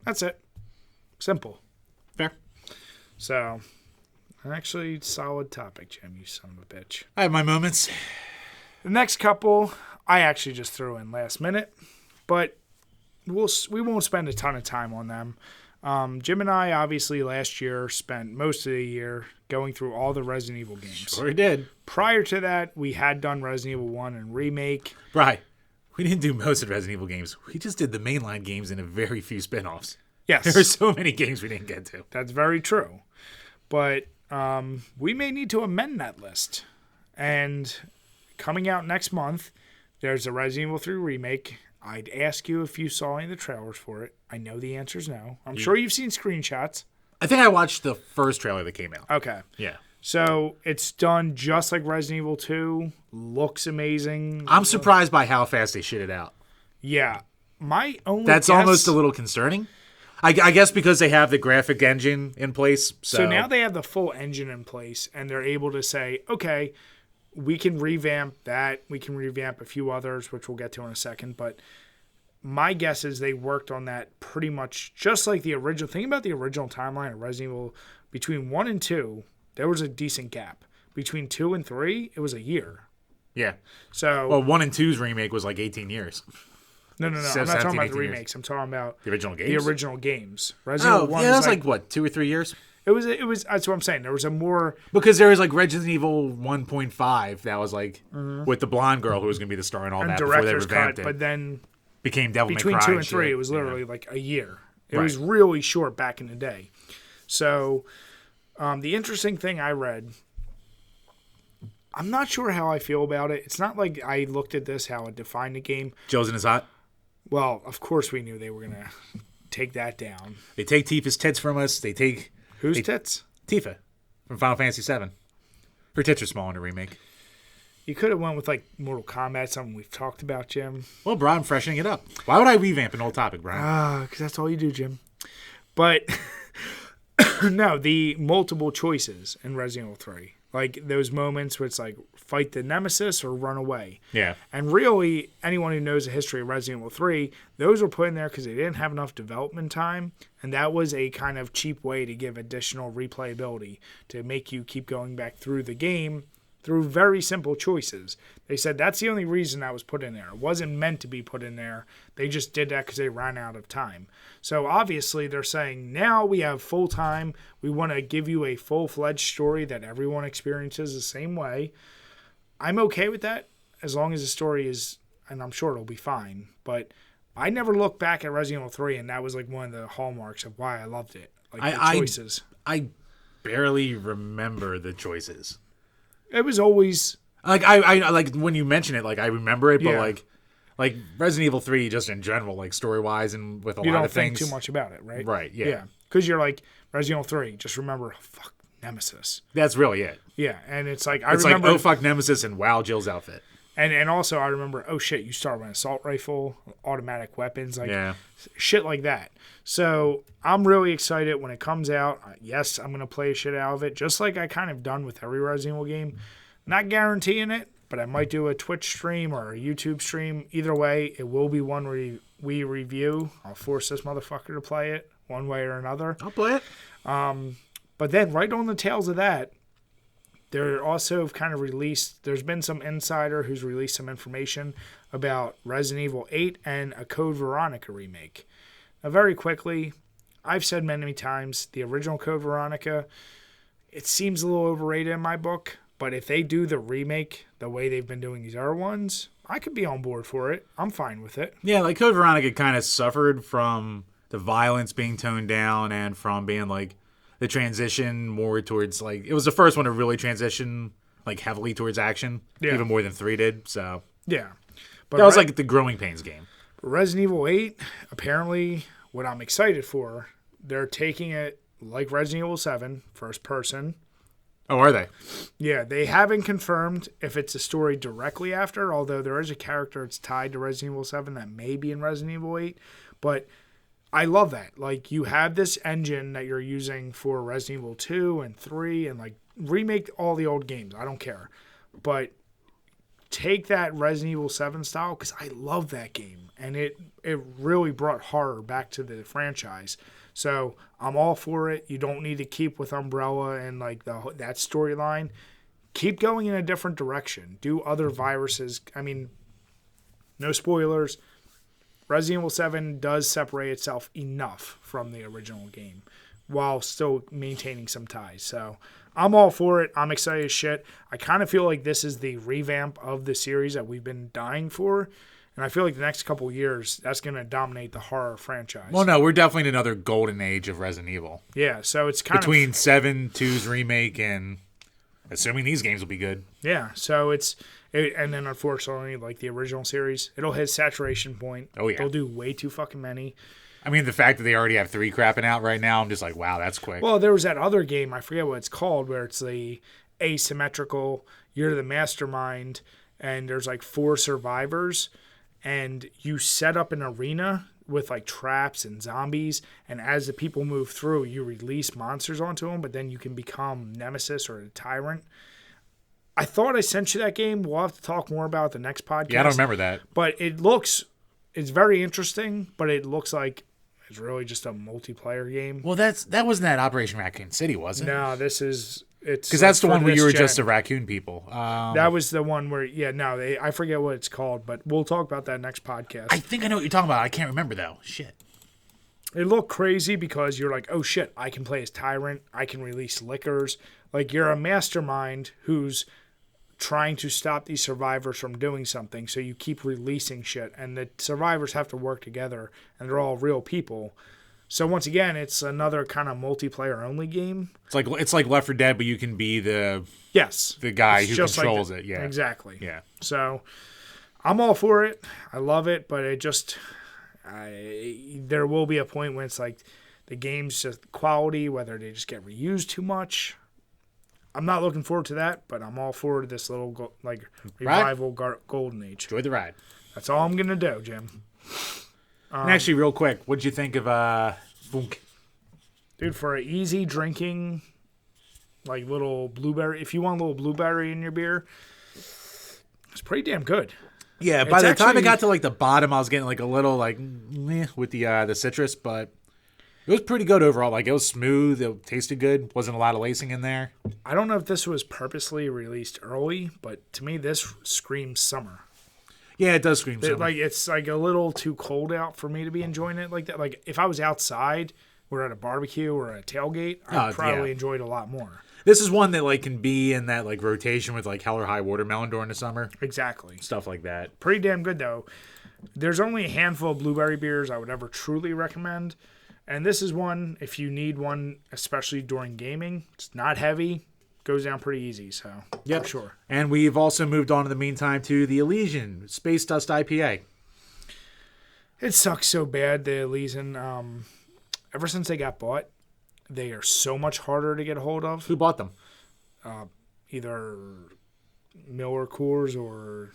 That's it. Simple. fair. So, actually, solid topic, Jim, you son of a bitch. I have my moments. The next couple, I actually just threw in last minute, but we won't spend a ton of time on them. Jim and I, obviously, last year spent most of the year going through all the Resident Evil games. Sure did. Prior to that, we had done Resident Evil 1 and Remake. Right. We didn't do most of the Resident Evil games. We just did the mainline games and a very few spin-offs. Yes. There are so many games we didn't get to. That's very true. But we may need to amend that list. And coming out next month, there's a Resident Evil 3 Remake. I'd ask you if you saw any of the trailers for it. I know the answer's no. I'm sure you've seen screenshots. I think I watched the first trailer that came out. Okay. Yeah. So it's done just like Resident Evil 2. Looks amazing. I'm surprised by how fast they shit it out. Yeah. My only That's guess, almost a little concerning. I guess because they have the graphic engine in place. So now they have the full engine in place, and they're able to say, okay, we can revamp that. We can revamp a few others, which we'll get to in a second. But my guess is they worked on that pretty much just like the original. Think about the original timeline of Resident Evil. Between 1 and 2, there was a decent gap. Between 2 and 3, it was a year. Yeah. So, well, 1 and 2's remake was like 18 years. No. I'm not 17, talking about the 18 years. remakes. I'm talking about The original games? the original games. Resident Evil 1 yeah, was that's like, what, 2 or 3 years? It was. That's what I'm saying. There was a more Because there was like Resident Evil 1.5 that was like with the blonde girl who was going to be the star and all that before they director's revamped cut, it. but then Became Devil May between Cry 2 and and 3, shit. it was literally like a year. It Right. was really short back in the day. So, the interesting thing I read, I'm not sure how I feel about it. It's not like I looked at this, how it defined the game. Joe's in his hot. Well, of course we knew they were going to take that down. They take Tifa's tits from us. They take Whose tits? Tifa from Final Fantasy VII. Her tits are small in the remake. You could have went with like Mortal Kombat, something we've talked about, Jim. Well, Brian, I'm freshening it up. Why would I revamp an old topic, Brian? Because that's all you do, Jim. But no, the multiple choices in Resident Evil 3. Like those moments where it's like fight the nemesis or run away. Yeah. And really, anyone who knows the history of Resident Evil 3, those were put in there because they didn't have enough development time. And that was a kind of cheap way to give additional replayability to make you keep going back through the game through very simple choices. They said that's the only reason that was put in there. It wasn't meant to be put in there. They just did that because they ran out of time. So obviously they're saying now we have full time. We want to give you a full-fledged story that everyone experiences the same way. I'm okay with that as long as the story is, and I'm sure it'll be fine. But I never looked back at Resident Evil 3, and that was like one of the hallmarks of why I loved it. Like the choices. I barely remember the choices. It was always like I like when you mention it, like I remember it, but Yeah. like Resident Evil 3 just in general, like story wise and with a you lot don't of things. think too much about it, right? Right, yeah. Yeah. Because you're like, Resident Evil 3, just remember, fuck, Nemesis. That's really it. Yeah, and it's like, It's remember, like, oh fuck Nemesis and wow Jill's outfit. and also I remember, oh shit, you start with an assault rifle, automatic weapons, like Yeah. shit like that. So I'm really excited when it comes out. Yes, I'm going to play shit out of it, just like I kind of done with every Resident Evil game. Not guaranteeing it, but I might do a Twitch stream or a YouTube stream. Either way, it will be one we review. I'll force this motherfucker to play it one way or another. I'll play it. But then right on the tails of that, they're also kind of released, there's been some insider who's released some information about Resident Evil 8 and a Code Veronica remake. Now, very quickly, I've said many times, the original Code Veronica, it seems a little overrated in my book, but if they do the remake the way they've been doing these other ones, I could be on board for it. I'm fine with it. Yeah, like Code Veronica kind of suffered from the violence being toned down and from being like the transition more towards like it was the first one to really transition like heavily towards action, even more than 3 did. So Yeah. But that was like the growing pains game. Resident Evil 8, apparently what I'm excited for, they're taking it like Resident Evil 7, first person. Oh, are they? Yeah, they haven't confirmed if it's a story directly after, although there is a character that's tied to Resident Evil 7 that may be in Resident Evil 8. But I love that. Like, you have this engine that you're using for Resident Evil 2 and 3 and, like, remake all the old games. I don't care. But take that Resident Evil 7 style, because I love that game. And it really brought horror back to the franchise. So I'm all for it. You don't need to keep with Umbrella and like that storyline. Keep going in a different direction. Do other viruses. I mean, no spoilers. Resident Evil 7 does separate itself enough from the original game while still maintaining some ties. So I'm all for it. I'm excited as shit. I kind of feel like this is the revamp of the series that we've been dying for. And I feel like the next couple of years, that's going to dominate the horror franchise. Well, no, we're definitely in another golden age of Resident Evil. Yeah, so it's kind between 7, 2's remake, and assuming these games will be good. Yeah, so and then unfortunately, like the original series, it'll hit saturation point. Oh, yeah. They'll do way too fucking many. I mean, the fact that they already have 3 crapping out right now, I'm just like, wow, that's quick. Well, there was that other game, I forget what it's called, where it's the asymmetrical, you're the mastermind, and there's like 4 survivors. And you set up an arena with like traps and zombies, and as the people move through, you release monsters onto them, but then you can become Nemesis or a tyrant. I thought I sent you that game. We'll have to talk more about it the next podcast. Yeah, I don't remember that. But it's very interesting, but it looks like it's really just a multiplayer game. Well, that wasn't that Operation Raccoon City, was it? No, this is... Because that's the one where you were just the raccoon people. That was the one where, I forget what it's called, but we'll talk about that next podcast. I think I know what you're talking about. I can't remember, though. Shit. It looked crazy because you're like, oh shit, I can play as Tyrant. I can release liquors. Like, you're a mastermind who's trying to stop these survivors from doing something, so you keep releasing shit, and the survivors have to work together, and they're all real people. So once again, it's another kind of multiplayer only game. It's like Left 4 Dead, but you can be the guy who controls it. Yeah, exactly. Yeah. So I'm all for it. I love it, but there will be a point when it's like the game's just quality, whether they just get reused too much. I'm not looking forward to that, but I'm all for this little revival golden age. Enjoy the ride. That's all I'm gonna do, Jim. And actually, real quick, what did you think of Funk? Dude, for an easy drinking, like little blueberry, if you want a little blueberry in your beer, it's pretty damn good. Yeah, by the time it got to like the bottom, I was getting like a little like meh with the citrus, but it was pretty good overall. Like, it was smooth, it tasted good, wasn't a lot of lacing in there. I don't know if this was purposely released early, but to me, this screams summer. Yeah, it does scream summer. Like, it's like a little too cold out for me to be enjoying it like that. Like, if I was outside, we're at a barbecue or a tailgate, I'd probably enjoy it a lot more. This is one that like can be in that like rotation with like Hell or High Watermelon during the summer. Exactly. Stuff like that. Pretty damn good, though. There's only a handful of blueberry beers I would ever truly recommend. And this is one, if you need one, especially during gaming, it's not heavy. Goes down pretty easy, so yep. For sure. And we've also moved on in the meantime to the Elysian Space Dust IPA. It sucks so bad, the Elysian. Ever since they got bought, they are so much harder to get a hold of. Who bought them? Either Miller Coors or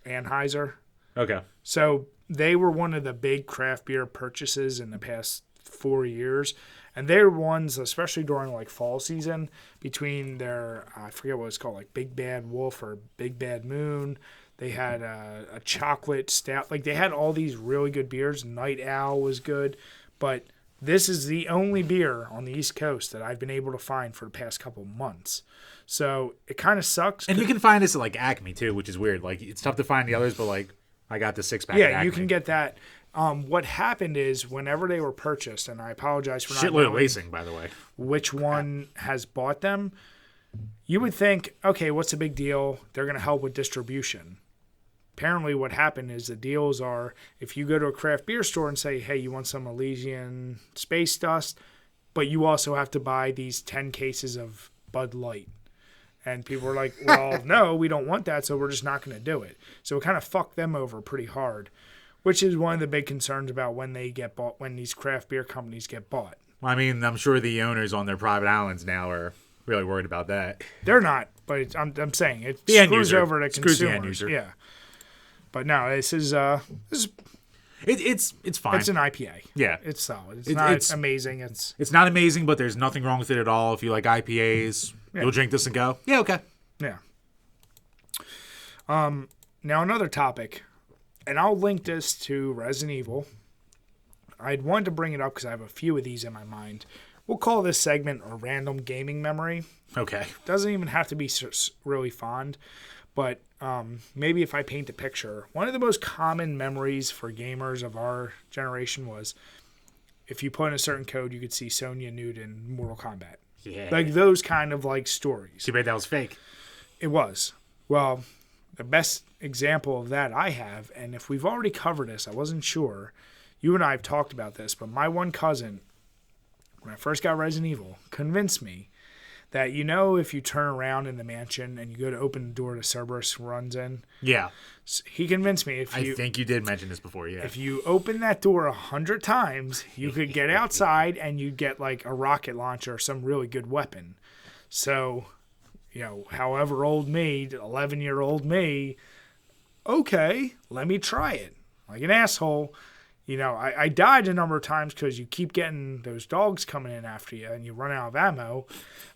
Anheuser. Okay. So they were one of the big craft beer purchases in the past 4 years. And they're ones, especially during like fall season, between their, I forget what it's called, like Big Bad Wolf or Big Bad Moon. They had a chocolate stout. Like, they had all these really good beers. Night Owl was good. But this is the only beer on the East Coast that I've been able to find for the past couple months. So it kind of sucks. And you can find this at like Acme too, which is weird. Like, it's tough to find the others, but like I got the 6-pack. Yeah, you can get that. What happened is whenever they were purchased, and I apologize for not knowing racing, by the way, which one has bought them, you would think, okay, what's the big deal? They're going to help with distribution. Apparently what happened is the deals are, if you go to a craft beer store and say, hey, you want some Elysian Space Dust, but you also have to buy these 10 cases of Bud Light. And people were like, well, no, we don't want that, so we're just not going to do it. So it kind of fucked them over pretty hard, which is one of the big concerns about when they get bought, when these craft beer companies get bought. I mean, I'm sure the owners on their private islands now are really worried about that. They're not, but I'm saying it The end screws user. over the Screws the consumers. end user. Yeah. But no, this is It's fine. it's an IPA. Yeah. It's solid. It's not amazing. It's not amazing, but there's nothing wrong with it at all. If you like IPAs, you'll drink this and go, yeah, okay. Yeah. Now another topic, and I'll link this to Resident Evil. I'd wanted to bring it up because I have a few of these in my mind. We'll call this segment a random gaming memory. Okay. Doesn't even have to be really fond, but maybe if I paint a picture, one of the most common memories for gamers of our generation was if you put in a certain code, you could see Sonya nude in Mortal Kombat. Yeah. Like those kind of like stories. Too bad that was fake. It was. Well, the best example of that I have, and if we've already covered this, I wasn't sure. You and I have talked about this, but my one cousin, when I first got Resident Evil, convinced me that, if you turn around in the mansion and you go to open the door to Cerberus runs in. Yeah. He convinced me I think you did mention this before, yeah. If you open that door 100 times, you could get outside and you'd get like a rocket launcher or some really good weapon. So, however old me, 11-year-old me, okay, let me try it. Like an asshole. I died a number of times because you keep getting those dogs coming in after you and you run out of ammo.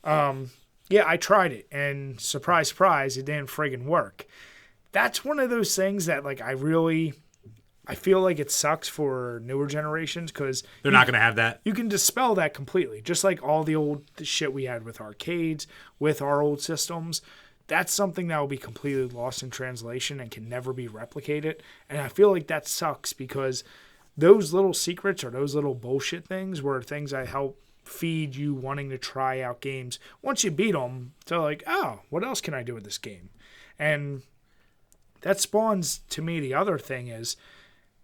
I tried it, and surprise, surprise, it didn't friggin' work. That's one of those things that, like, I feel like it sucks for newer generations because they're not going to have that. You can dispel that completely, just like all the old shit we had with arcades, with our old systems. That's something that will be completely lost in translation and can never be replicated. And I feel like that sucks because those little secrets or those little bullshit things were things that help feed you wanting to try out games. Once you beat them, they're like, oh, what else can I do with this game? And that spawns to me the other thing is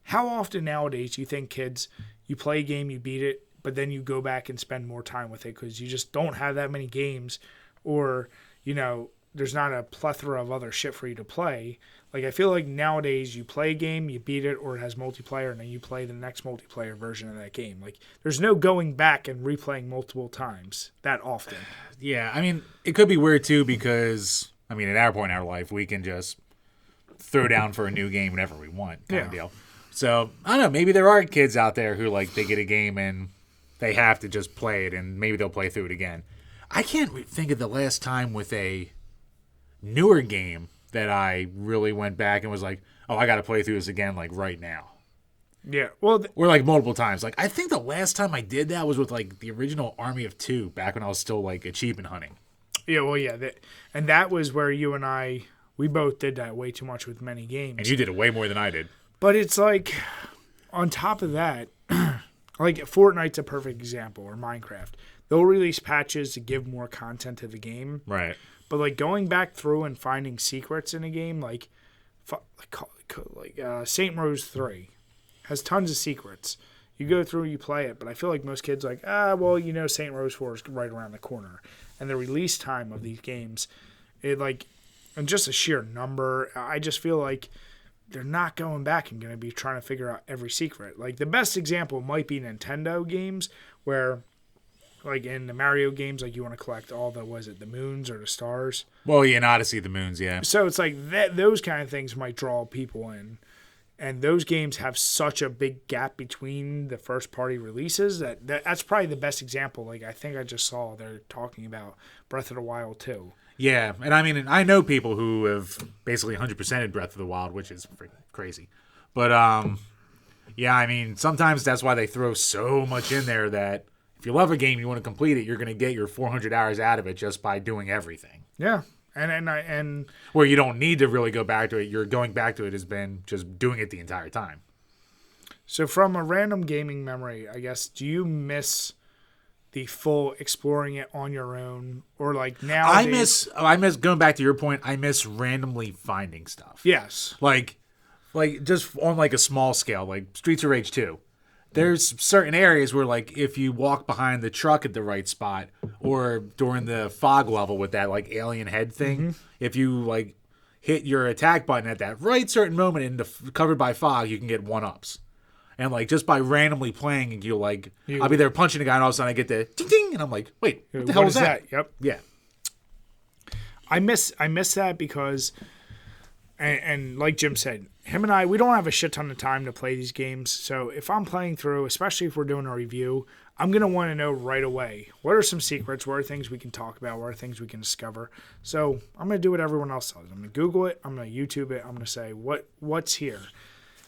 how often nowadays do you think kids, you play a game, you beat it, but then you go back and spend more time with it because you just don't have that many games or, there's not a plethora of other shit for you to play. Like, I feel like nowadays you play a game, you beat it, or it has multiplayer, and then you play the next multiplayer version of that game. Like, there's no going back and replaying multiple times that often. Yeah, I mean, it could be weird, too, because, at our point in our life, we can just throw down for a new game whenever we want kind of deal. So, I don't know, maybe there are kids out there who, like, they get a game and they have to just play it, and maybe they'll play through it again. I can't think of the last time with a newer game that I really went back and was like, oh, I got to play through this again, like, right now. Yeah, well... or, like, multiple times. Like, I think the last time I did that was with, like, the original Army of Two, back when I was still, like, achievement hunting. Yeah, well, yeah. And that was where you and I, we both did that way too much with many games. And you did it way more than I did. But it's like, on top of that, like, Fortnite's a perfect example, or Minecraft. They'll release patches to give more content to the game. Right. But, like, going back through and finding secrets in a game, like Saint Rose 3 has tons of secrets. You go through, you play it, but I feel like most kids are like, Saint Rose 4 is right around the corner. And the release time of these games, and just a sheer number, I just feel like they're not going back and going to be trying to figure out every secret. Like, the best example might be Nintendo games where... like in the Mario games, like you want to collect all the moons or the stars? Well, yeah, in Odyssey, the moons, yeah. So it's like those kind of things might draw people in. And those games have such a big gap between the first-party releases that's probably the best example. Like, I think I just saw they're talking about Breath of the Wild 2. Yeah, and I know people who have basically 100%ed Breath of the Wild, which is crazy. But, sometimes that's why they throw so much in there that if you love a game, you want to complete it, you're going to get your 400 hours out of it just by doing everything. Yeah, and where you don't need to really go back to it. You're going back to it has been just doing it the entire time. So from a random gaming memory, I guess, do you miss the full exploring it on your own, or like now? I miss going back to your point. I miss randomly finding stuff. Yes, like just on like a small scale, like Streets of Rage 2. There's certain areas where, like, if you walk behind the truck at the right spot or during the fog level with that, like, alien head thing, if you, like, hit your attack button at that right certain moment and covered by fog, you can get 1-ups. And like just by randomly playing, I'll be there punching a guy, and all of a sudden I get the ding ding, and I'm like, wait, what the hell is that? Yep. Yeah. I miss that because, and like Jim said, him and I, we don't have a shit ton of time to play these games. So if I'm playing through, especially if we're doing a review, I'm going to want to know right away, what are some secrets? What are things we can talk about? What are things we can discover? So I'm going to do what everyone else does. I'm going to Google it. I'm going to YouTube it. I'm going to say, what's here?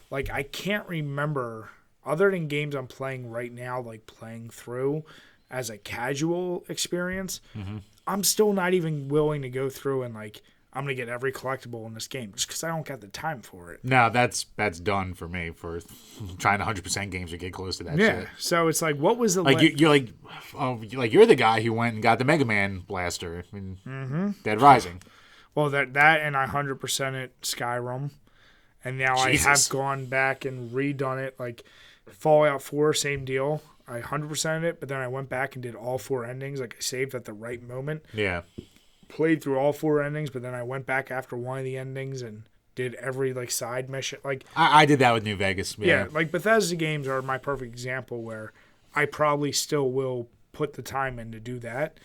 Like, I can't remember, other than games I'm playing right now, like playing through as a casual experience, I'm still not even willing to go through and like, I'm going to get every collectible in this game just because I don't got the time for it. No, that's done for me for trying 100% games to get close to that shit. So it's like, what was the... you're the guy who went and got the Mega Man blaster in Dead Rising. Well, that and I 100% it Skyrim. And now Jesus. I have gone back and redone it. Like Fallout 4, same deal. I 100%ed it, but then I went back and did all 4 endings. Like I saved at the right moment. Yeah. Played through all 4 endings, but then I went back after one of the endings and did every like side mission. Like I did that with New Vegas. Yeah, like Bethesda games are my perfect example where I probably still will put the time in to do that,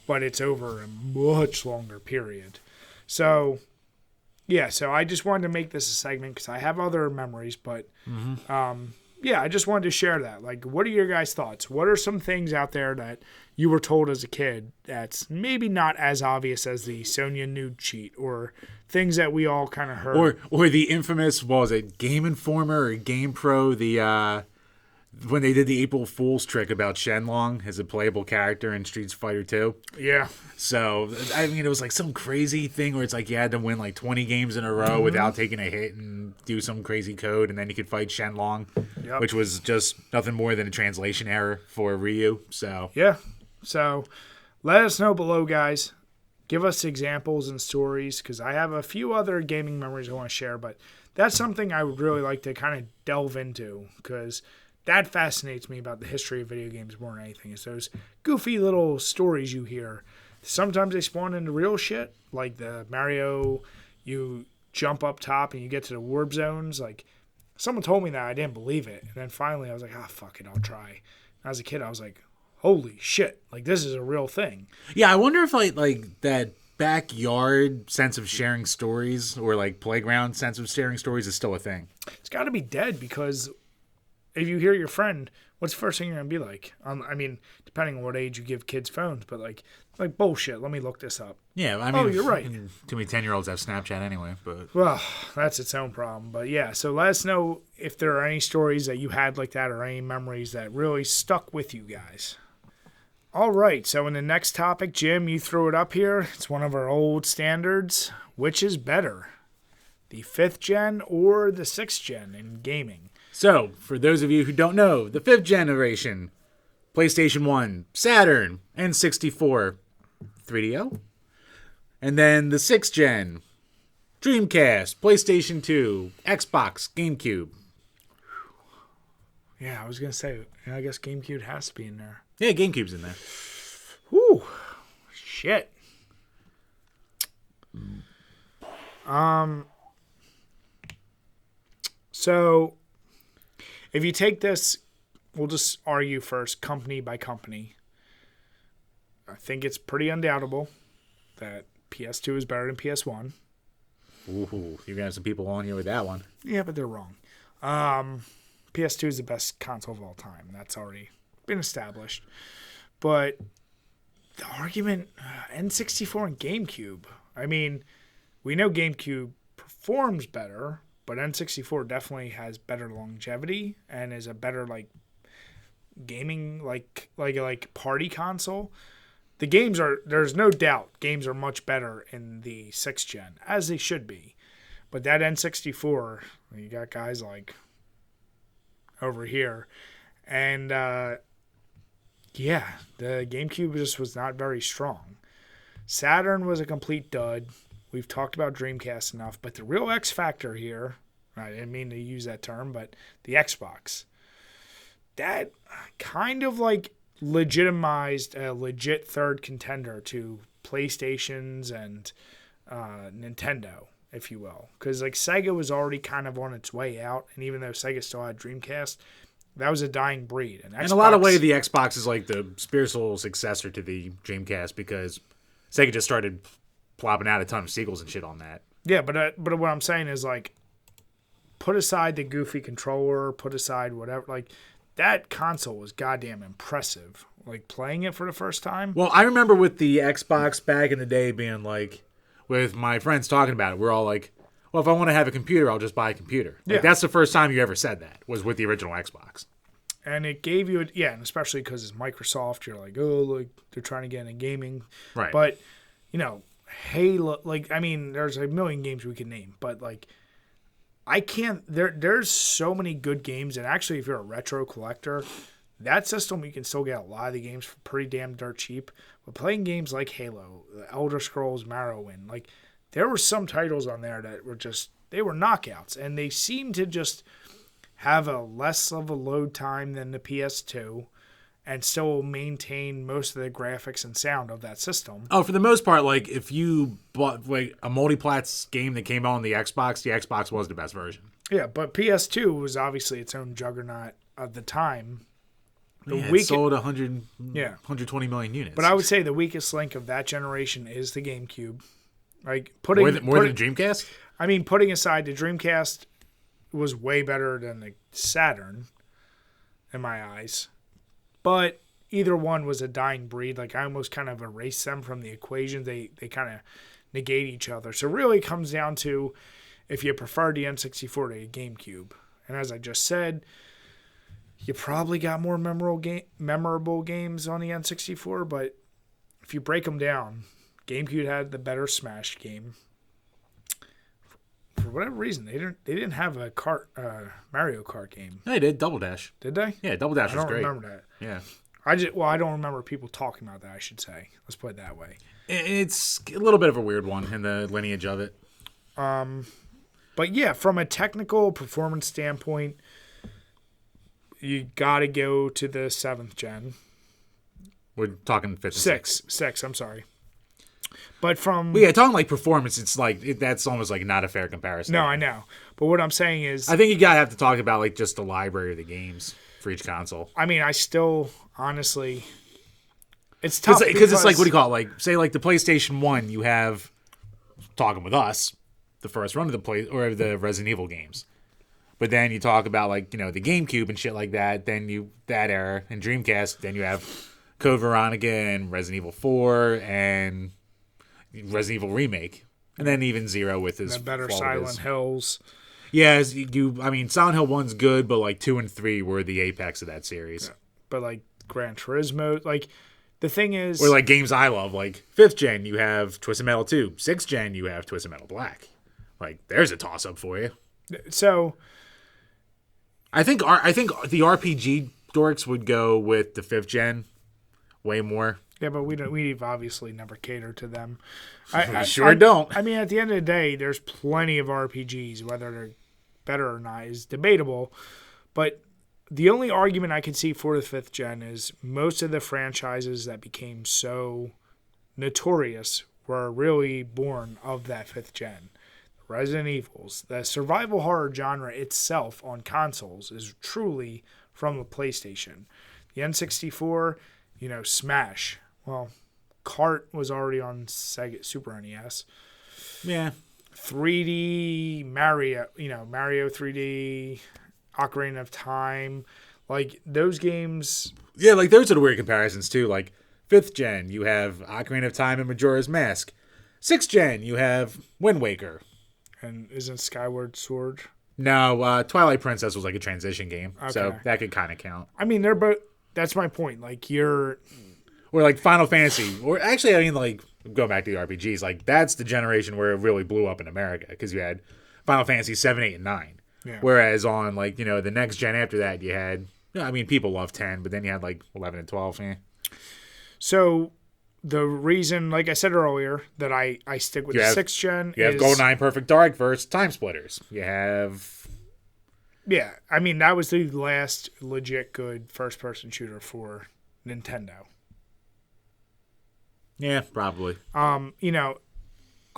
but it's over a much longer period. So, yeah, so I just wanted to make this a segment because I have other memories, but I just wanted to share that. Like, what are your guys' thoughts? What are some things out there that you were told as a kid that's maybe not as obvious as the Sonya nude cheat, or things that we all kind of heard? Or the infamous, what was it, Game Informer or Game Pro, when they did the April Fool's trick about Shenlong as a playable character in Street Fighter 2. Yeah. So, I mean, it was like some crazy thing where it's like you had to win like 20 games in a row without taking a hit and do some crazy code, and then you could fight Shenlong, which was just nothing more than a translation error for Ryu. So yeah. So let us know below, guys. Give us examples and stories, because I have a few other gaming memories I want to share, but that's something I would really like to kind of delve into, because that fascinates me about the history of video games more than anything. It's those goofy little stories you hear. Sometimes they spawn into real shit, like the Mario, you jump up top and you get to the warp zones. Like, someone told me that, I didn't believe it. And then finally I was like, fuck it, I'll try. As a kid, I was like, holy shit, like, this is a real thing. Yeah, I wonder if like that backyard sense of sharing stories, or like playground sense of sharing stories, is still a thing. It's got to be dead, because if you hear your friend, what's the first thing you're going to be like? I mean, depending on what age you give kids phones, but like bullshit, let me look this up. Yeah, I mean, you're right. Too many 10-year-olds have Snapchat anyway, but... Well, that's its own problem. But yeah, so let us know if there are any stories that you had like that, or any memories that really stuck with you guys. All right, so in the next topic, Jim, you threw it up here. It's one of our old standards. Which is better, the 5th gen or the 6th gen in gaming? So, for those of you who don't know, the 5th generation, PlayStation 1, Saturn, N64, 3DO. And then the 6th gen, Dreamcast, PlayStation 2, Xbox, GameCube. Yeah, I was going to say, I guess GameCube has to be in there. Yeah, GameCube's in there. Whew. Shit. So, if you take this, we'll just argue first, company by company. I think it's pretty undoubtable that PS2 is better than PS1. Ooh, you're going to have some people on here with that one. Yeah, but they're wrong. PS2 is the best console of all time. That's already been established. But the argument, N64 and GameCube. I mean, we know GameCube performs better, but N64 definitely has better longevity and is a better like gaming like party console. The games are, there's no doubt, games are much better in the 6th gen, as they should be. But that N64, you got guys like over here. And, yeah, the GameCube just was not very strong. Saturn was a complete dud. We've talked about Dreamcast enough. But the real X factor here, I didn't mean to use that term, but the Xbox. That kind of like legitimized a legit third contender to PlayStations and Nintendo if you will. Because like Sega was already kind of on its way out, and even though Sega still had Dreamcast, that was a dying breed. And in a lot of ways, the Xbox is like the spiritual successor to the Dreamcast because Sega just started plopping out a ton of sequels and shit on that. Yeah, but what I'm saying is like, put aside the goofy controller, put aside whatever, like that console was goddamn impressive. Like playing it for the first time. Well, I remember with the Xbox back in the day being like, with my friends talking about it, we're all like, well, if I want to have a computer, I'll just buy a computer. Like, that's the first time you ever said that, was with the original Xbox. And it gave you, and especially because it's Microsoft, you're like, oh, like they're trying to get into gaming. Right. But, you know, Halo, like, I mean, there's a million games we can name, but like, I can't, there's so many good games, and actually, if you're a retro collector, that system, you can still get a lot of the games for pretty damn dirt cheap. But playing games like Halo, The Elder Scrolls Morrowind, like, there were some titles on there that were just, they were knockouts. And they seemed to just have a less of a load time than the PS2 and still maintain most of the graphics and sound of that system. Oh, for the most part, like, if you bought like a multiplats game that came out on the Xbox was the best version. Yeah, but PS2 was obviously its own juggernaut of the time. It sold 120 million units. But I would say the weakest link of that generation is the GameCube. Like more than Dreamcast? I mean, putting aside the Dreamcast was way better than the Saturn in my eyes. But either one was a dying breed. Like, I almost kind of erased them from the equation. They kind of negate each other. So it really comes down to if you prefer the N64 to the GameCube. And as I just said, you probably got more memorable games on the N64, but if you break them down, GameCube had the better Smash game. For whatever reason, they didn't have a Mario Kart game. They did Double Dash. Did they? Yeah, Double Dash was great. I don't remember that. Yeah. I don't remember people talking about that, I should say. Let's put it that way. It's a little bit of a weird one in the lineage of it. But yeah, from a technical performance standpoint, you got to go to the 7th gen. We're talking 5th and 6th. 6, I'm sorry. But from... Well, yeah, talking like performance, it's like, that's almost like not a fair comparison. No, I know. But what I'm saying is... I think you got to have to talk about like just the library of the games for each console. I mean, I still, honestly... It's tough because it's like, what do you call it? Like, say like the PlayStation 1, you have, talking with us, the first run of the Resident Evil games. But then you talk about like, you know, the GameCube and shit like that. Then that era and Dreamcast. Then you have Code Veronica and Resident Evil 4 and Resident Evil Remake, and then even Zero with his better Silent Hills. Yeah, I mean, Silent Hill 1's good, but like 2 and 3 were the apex of that series. Yeah. But like Gran Turismo, like the thing is, or like games I love, like 5th gen, you have Twisted Metal 2. 6th gen, you have Twisted Metal Black. Like, there's a toss up for you. So. I think the RPG dorks would go with the 5th gen way more. Yeah, but we've obviously never catered to them. I don't. I mean, at the end of the day, there's plenty of RPGs. Whether they're better or not is debatable. But the only argument I can see for the 5th gen is most of the franchises that became so notorious were really born of that 5th gen. Resident Evils, the survival horror genre itself on consoles is truly from the PlayStation. The N64, you know, Smash. Well, Kart was already on Sega Super NES. Yeah. 3D Mario, Mario 3D, Ocarina of Time, like those games. Yeah, like those are the weird comparisons too. Like 5th gen, you have Ocarina of Time and Majora's Mask. 6th gen, you have Wind Waker. And isn't Skyward Sword? No, Twilight Princess was like a transition game, so that could kind of count. I mean, they're both. That's my point. Like or like Final Fantasy, or actually, I mean, like go back to the RPGs. Like that's the generation where it really blew up in America because you had Final Fantasy 7, 8, and 9. Yeah. Whereas on like the next gen after that, you had. I mean, people love 10, but then you had like 11 and 12. Yeah. So. The reason, like I said earlier, that I stick with the 6th gen you have GoldenEye Perfect Dark versus Time Splitters. You have... Yeah, I mean, that was the last legit good first-person shooter for Nintendo. Yeah, probably. I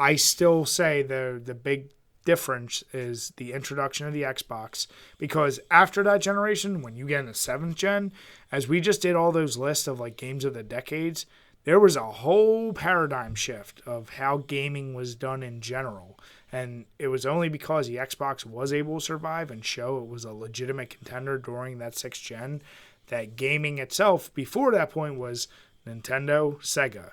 I still say the big difference is the introduction of the Xbox, because after that generation, when you get in the 7th gen, as we just did all those lists of like games of the decades, there was a whole paradigm shift of how gaming was done in general. And it was only because the Xbox was able to survive and show it was a legitimate contender during that 6th gen that gaming itself before that point was Nintendo, Sega.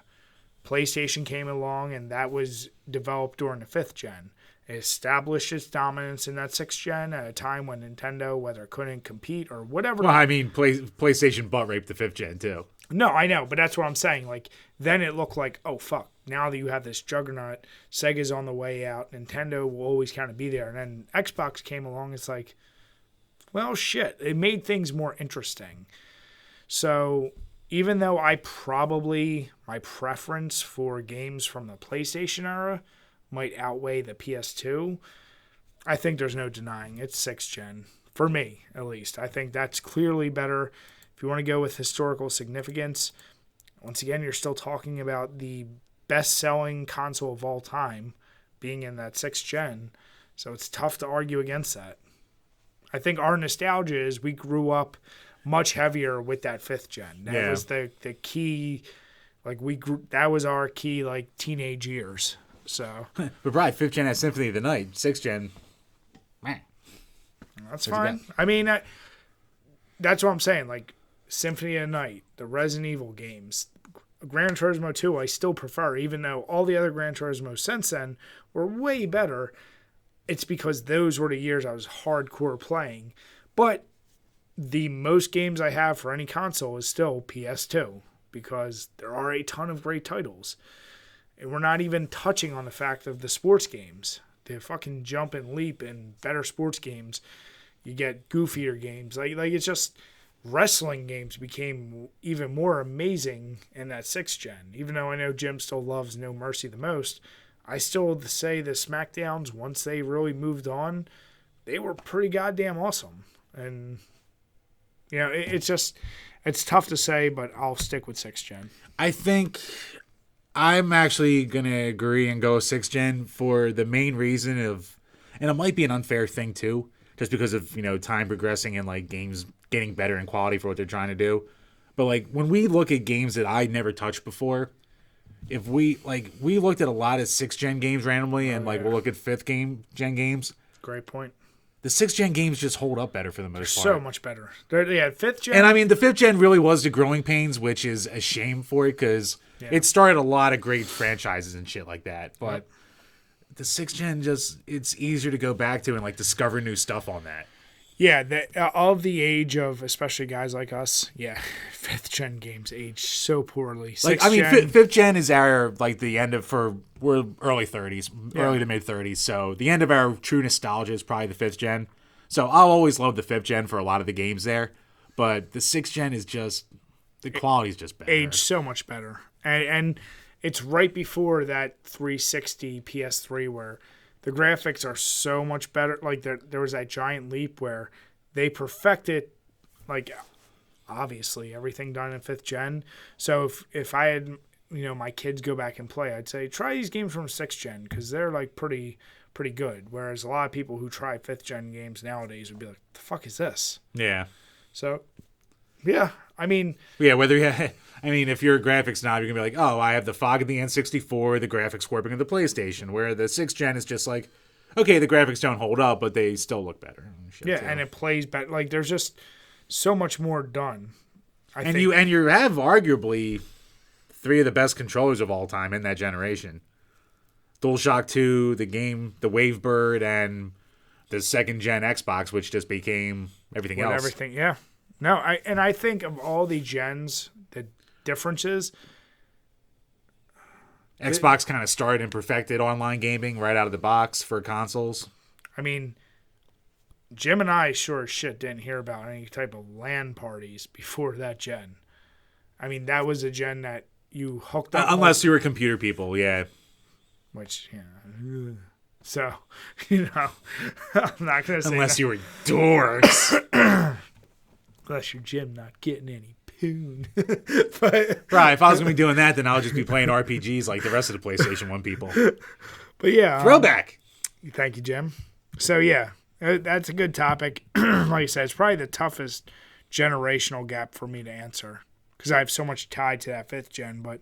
PlayStation came along, and that was developed during the 5th gen. It established its dominance in that 6th gen at a time when Nintendo, whether it couldn't compete or whatever. Well, I mean, PlayStation butt raped the 5th gen, too. No, I know, but that's what I'm saying. Like, then it looked like, oh, fuck, now that you have this juggernaut, Sega's on the way out, Nintendo will always kind of be there. And then Xbox came along, it's like, well, shit, it made things more interesting. So even though my preference for games from the PlayStation era might outweigh the PS2, I think there's no denying it's 6th gen. For me, at least. I think that's clearly better. If you want to go with historical significance, once again, you're still talking about the best-selling console of all time being in that 6th gen. So it's tough to argue against that. I think our nostalgia is we grew up much heavier with that 5th gen. That was the key. Like that was our key like teenage years. So, but right, 5th gen has Symphony of the Night. 6th gen, man, that's fine. I mean, that's what I'm saying. Like Symphony of the Night, the Resident Evil games, Gran Turismo 2, I still prefer, even though all the other Gran Turismo since then were way better. It's because those were the years I was hardcore playing. But the most games I have for any console is still PS2, because there are a ton of great titles. And we're not even touching on the fact of the sports games. The fucking jump and leap in better sports games. You get goofier games. Like it's just wrestling games became even more amazing in that 6th gen. Even though I know Jim still loves No Mercy the most, I still say the SmackDowns, once they really moved on, they were pretty goddamn awesome. And, you know, it's tough to say, but I'll stick with 6th gen. I think I'm actually going to agree and go 6th gen for the main reason of, and it might be an unfair thing too, just because of, you know, time progressing and like games getting better in quality for what they're trying to do. But like when we look at games that I never touched before, if we looked at a lot of 6th gen games randomly and we'll look at 5th gen games. Great point. The 6th gen games just hold up better for the most part. So much better. Yeah, 5th gen. And I mean, the 5th gen really was the growing pains, which is a shame for it because it started a lot of great franchises and shit like that. But the 6th gen it's easier to go back to and like discover new stuff on that. Yeah, of the age of especially guys like us, 5th gen games age so poorly. 5th gen is our like the end of we're early 30s, early to mid 30s. So the end of our true nostalgia is probably the 5th gen. So I'll always love the 5th gen for a lot of the games there, but the 6th gen is just the quality is just better. Age so much better, and it's right before that 360 PS3 where the graphics are so much better. Like there was that giant leap where they perfected, like obviously everything done in 5th gen. So if I had, you know, my kids go back and play, I'd say try these games from 6th gen because they're like pretty good. Whereas a lot of people who try 5th gen games nowadays would be like, the fuck is this? Yeah. So yeah, I mean, if you're a graphics knob, you're going to be like, oh, I have the fog of the N64, the graphics warping of the PlayStation, where the 6th gen is just like, okay, the graphics don't hold up, but they still look better. And it plays better. Like, there's just so much more done. You have arguably 3 of the best controllers of all time in that generation. DualShock 2, the Wavebird, and the 2nd gen Xbox, which just became everything else. Everything, yeah. No, I think of all the gens, the differences. Xbox kind of started and perfected online gaming right out of the box for consoles. I mean, Jim and I sure as shit didn't hear about any type of LAN parties before that gen. I mean, that was a gen that you hooked up. Unless you were computer people, yeah. Which, so, you know, I'm not going to say unless you were dorks. Unless you're Jim not getting any Splatoon. But Right, if I was going to be doing that, then I'll just be playing RPGs like the rest of the PlayStation 1 people. But yeah. Throwback. Thank you, Jim. So yeah, that's a good topic. Like I said, it's probably the toughest generational gap for me to answer because I have so much tied to that 5th gen, but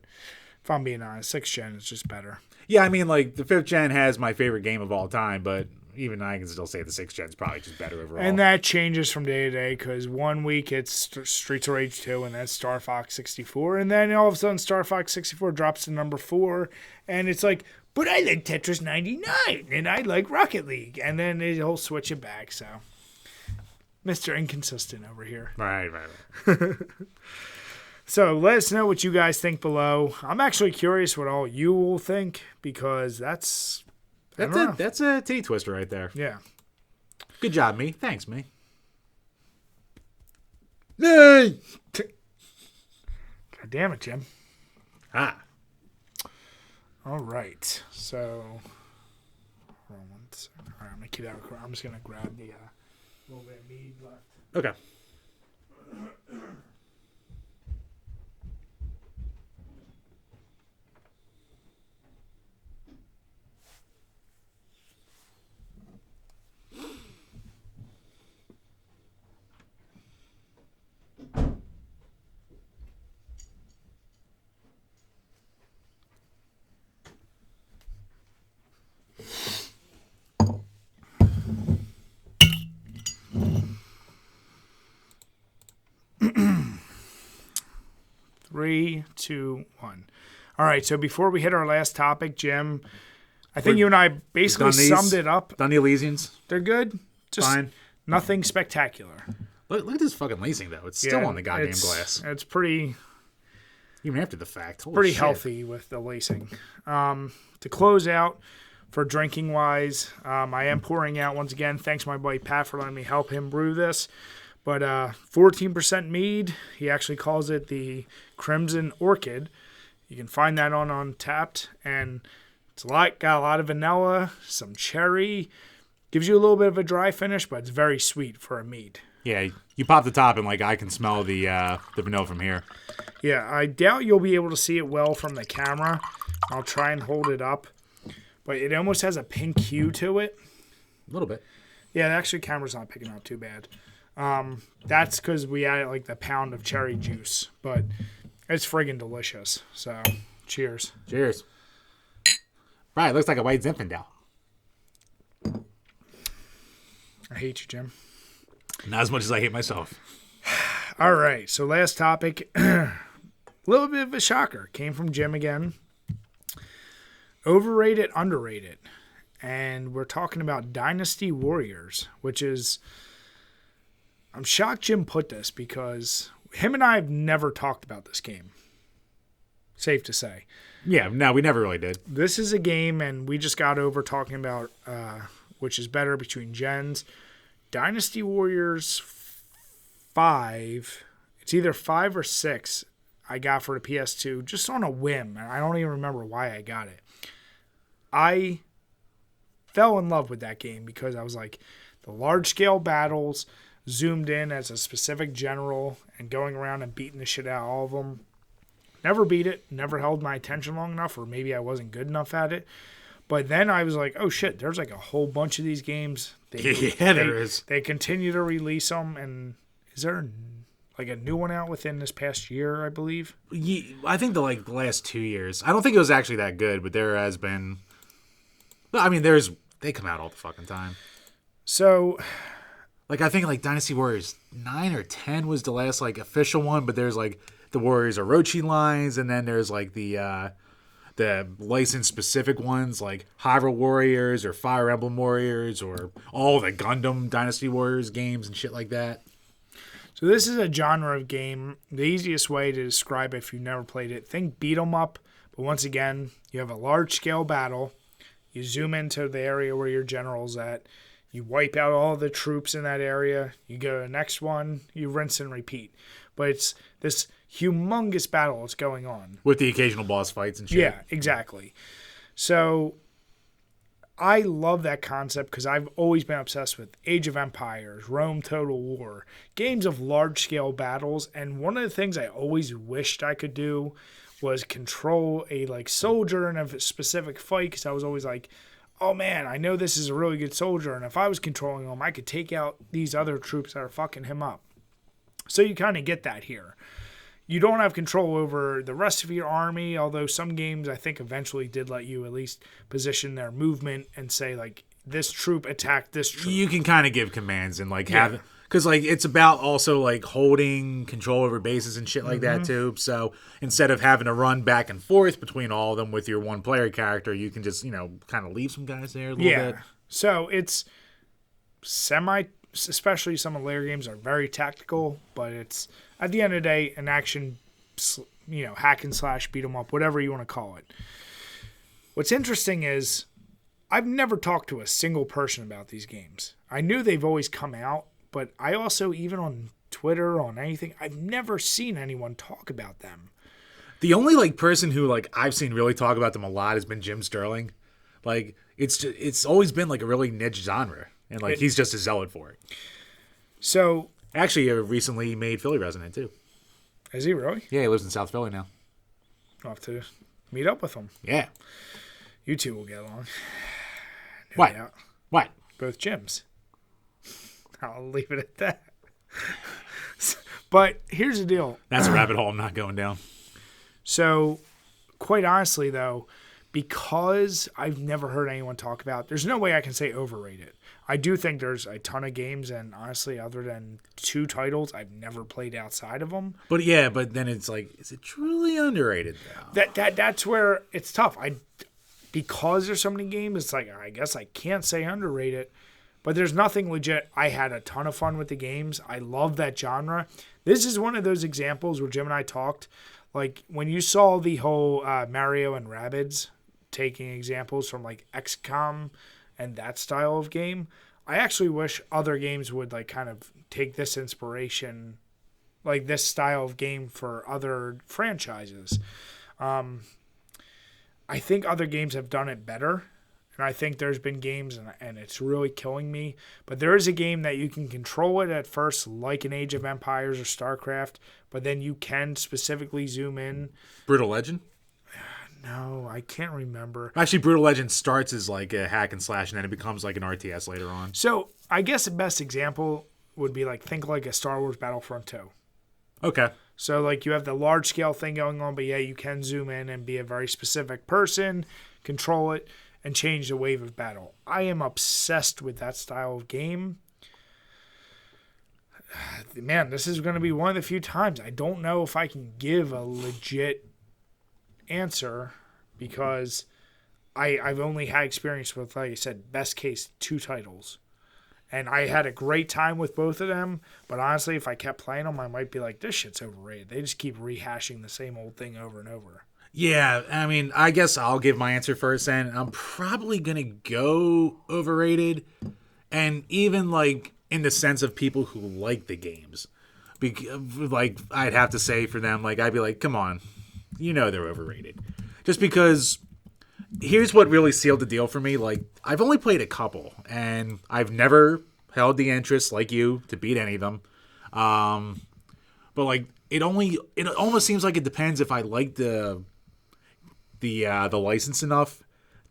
if I'm being honest, 6th gen is just better. Yeah, I mean, like, the 5th gen has my favorite game of all time, but even I can still say the 6th gen is probably just better overall. And that changes from day to day because one week it's Streets of Rage 2 and then Star Fox 64, and then all of a sudden Star Fox 64 drops to number 4, and it's like, but I like Tetris 99, and I like Rocket League, and then he'll switch it back, so... Mr. Inconsistent over here. Right. So let us know what you guys think below. I'm actually curious what all you will think because that's a titty twister right there. Yeah. Good job, me. Thanks, me. Hey! God damn it, Jim. Ah. All right. So, hold on one second. All right, I'm gonna keep that recording. I'm just gonna grab the little bit of mead left. Okay. Three, two, one. All right, so before we hit our last topic, Jim, I think you and I basically summed it up. Done the Elysians. They're good. Just fine. Nothing spectacular. Look at this fucking lacing, though. It's still on the goddamn glass. It's pretty... Even after the fact. Holy pretty shit. healthy with the lacing. To close out, for drinking-wise, I am pouring out, once again, thanks to my buddy Pat for letting me help him brew this. But 14% mead. He actually calls it the Crimson Orchid. You can find that on Untapped. And it's got a lot of vanilla, some cherry. Gives you a little bit of a dry finish, but it's very sweet for a mead. Yeah, you pop the top and like I can smell the vanilla from here. Yeah, I doubt you'll be able to see it well from the camera. I'll try and hold it up. But it almost has a pink hue to it. A little bit. Yeah, actually, camera's not picking up too bad. That's because we added like the pound of cherry juice, but it's friggin' delicious. So, cheers. Cheers. Right, it looks like a white Zinfandel. I hate you, Jim. Not as much as I hate myself. All right, so last topic. A little bit of a shocker. Came from Jim again. Overrated, underrated. And we're talking about Dynasty Warriors, which is... I'm shocked Jim put this because him and I have never talked about this game. Safe to say. Yeah, no, we never really did. This is a game, and we just got over talking about which is better between gens. Dynasty Warriors 5, it's either 5 or 6 I got for the PS2 just on a whim. I don't even remember why I got it. I fell in love with that game because I was like, the large-scale battles, zoomed in as a specific general and going around and beating the shit out of all of them. Never beat it, never held my attention long enough, or maybe I wasn't good enough at it. But then I was like, oh shit, there's like a whole bunch of these games. There is. They continue to release them, and is there like a new one out within this past year, I believe? Yeah, I think the last 2 years. I don't think it was actually that good, but there has been. I mean, they come out all the fucking time. So, like I think like Dynasty Warriors 9 or 10 was the last like official one, but there's like the Warriors Orochi lines, and then there's like the license specific ones like Hyrule Warriors or Fire Emblem Warriors or all the Gundam Dynasty Warriors games and shit like that. So this is a genre of game. The easiest way to describe it if you've never played it, think beat 'em up, but once again, you have a large scale battle. You zoom into the area where your general's at. You wipe out all the troops in that area. You go to the next one. You rinse and repeat. But it's this humongous battle that's going on. With the occasional boss fights and shit. Yeah, exactly. So I love that concept because I've always been obsessed with Age of Empires, Rome Total War, games of large-scale battles, and one of the things I always wished I could do was control a like soldier in a specific fight, because I was always like, oh man, I know this is a really good soldier, and if I was controlling him, I could take out these other troops that are fucking him up. So you kind of get that here. You don't have control over the rest of your army, although some games I think eventually did let you at least position their movement and say, like, this troop attacked this troop. You can kind of give commands and, like, have... Because, like, it's about also, like, holding control over bases and shit like that, too. So instead of having to run back and forth between all of them with your one-player character, you can just, kind of leave some guys there a little bit. So it's especially some of the later games are very tactical, but it's, at the end of the day, an action, hack and slash, beat 'em up, whatever you want to call it. What's interesting is I've never talked to a single person about these games. I knew they've always come out, but I also, even on Twitter, on anything, I've never seen anyone talk about them. The only, like, person who, like, I've seen really talk about them a lot has been Jim Sterling. Like, it's always been, like, a really niche genre. And, like, he's just a zealot for it. So... Actually, he recently made Philly resident, too. Is he really? Yeah, he lives in South Philly now. I'll have to meet up with him. Yeah. You two will get along. What? What? Both gyms. I'll leave it at that. But here's the deal. That's a rabbit hole I'm not going down. So, quite honestly, though, because I've never heard anyone talk about, there's no way I can say overrated. I do think there's a ton of games, and honestly, other than 2 titles, I've never played outside of them. But yeah, but then it's like, is it truly underrated, though? That's where it's tough. Because there's so many games, it's like, I guess I can't say underrated. But there's nothing legit. I had a ton of fun with the games. I love that genre. This is one of those examples where Jim and I talked. Like, when you saw the whole Mario and Rabbids taking examples from, like, XCOM and that style of game, I actually wish other games would, like, kind of take this inspiration, like, this style of game for other franchises. I think other games have done it better. And I think there's been games, and it's really killing me. But there is a game that you can control it at first, like an Age of Empires or StarCraft, but then you can specifically zoom in. Brutal Legend? No, I can't remember. Actually, Brutal Legend starts as like a hack and slash, and then it becomes like an RTS later on. So I guess the best example would be like, think like a Star Wars Battlefront 2. Okay. So like you have the large scale thing going on, but yeah, you can zoom in and be a very specific person, control it, and change the wave of battle. I am obsessed with that style of game. Man, this is going to be one of the few times I don't know if I can give a legit answer, because I've only had experience with, like I said, best case 2 titles. And I had a great time with both of them, but honestly, if I kept playing them, I might be like, this shit's overrated. They just keep rehashing the same old thing over and over. Yeah, I mean, I guess I'll give my answer first, and I'm probably going to go overrated, and even, like, in the sense of people who like the games. Like, I'd have to say for them, like, I'd be like, come on, you know they're overrated. Just because, here's what really sealed the deal for me. Like, I've only played a couple, and I've never held the interest, like you, to beat any of them. But, like, it almost seems like it depends if I like the license enough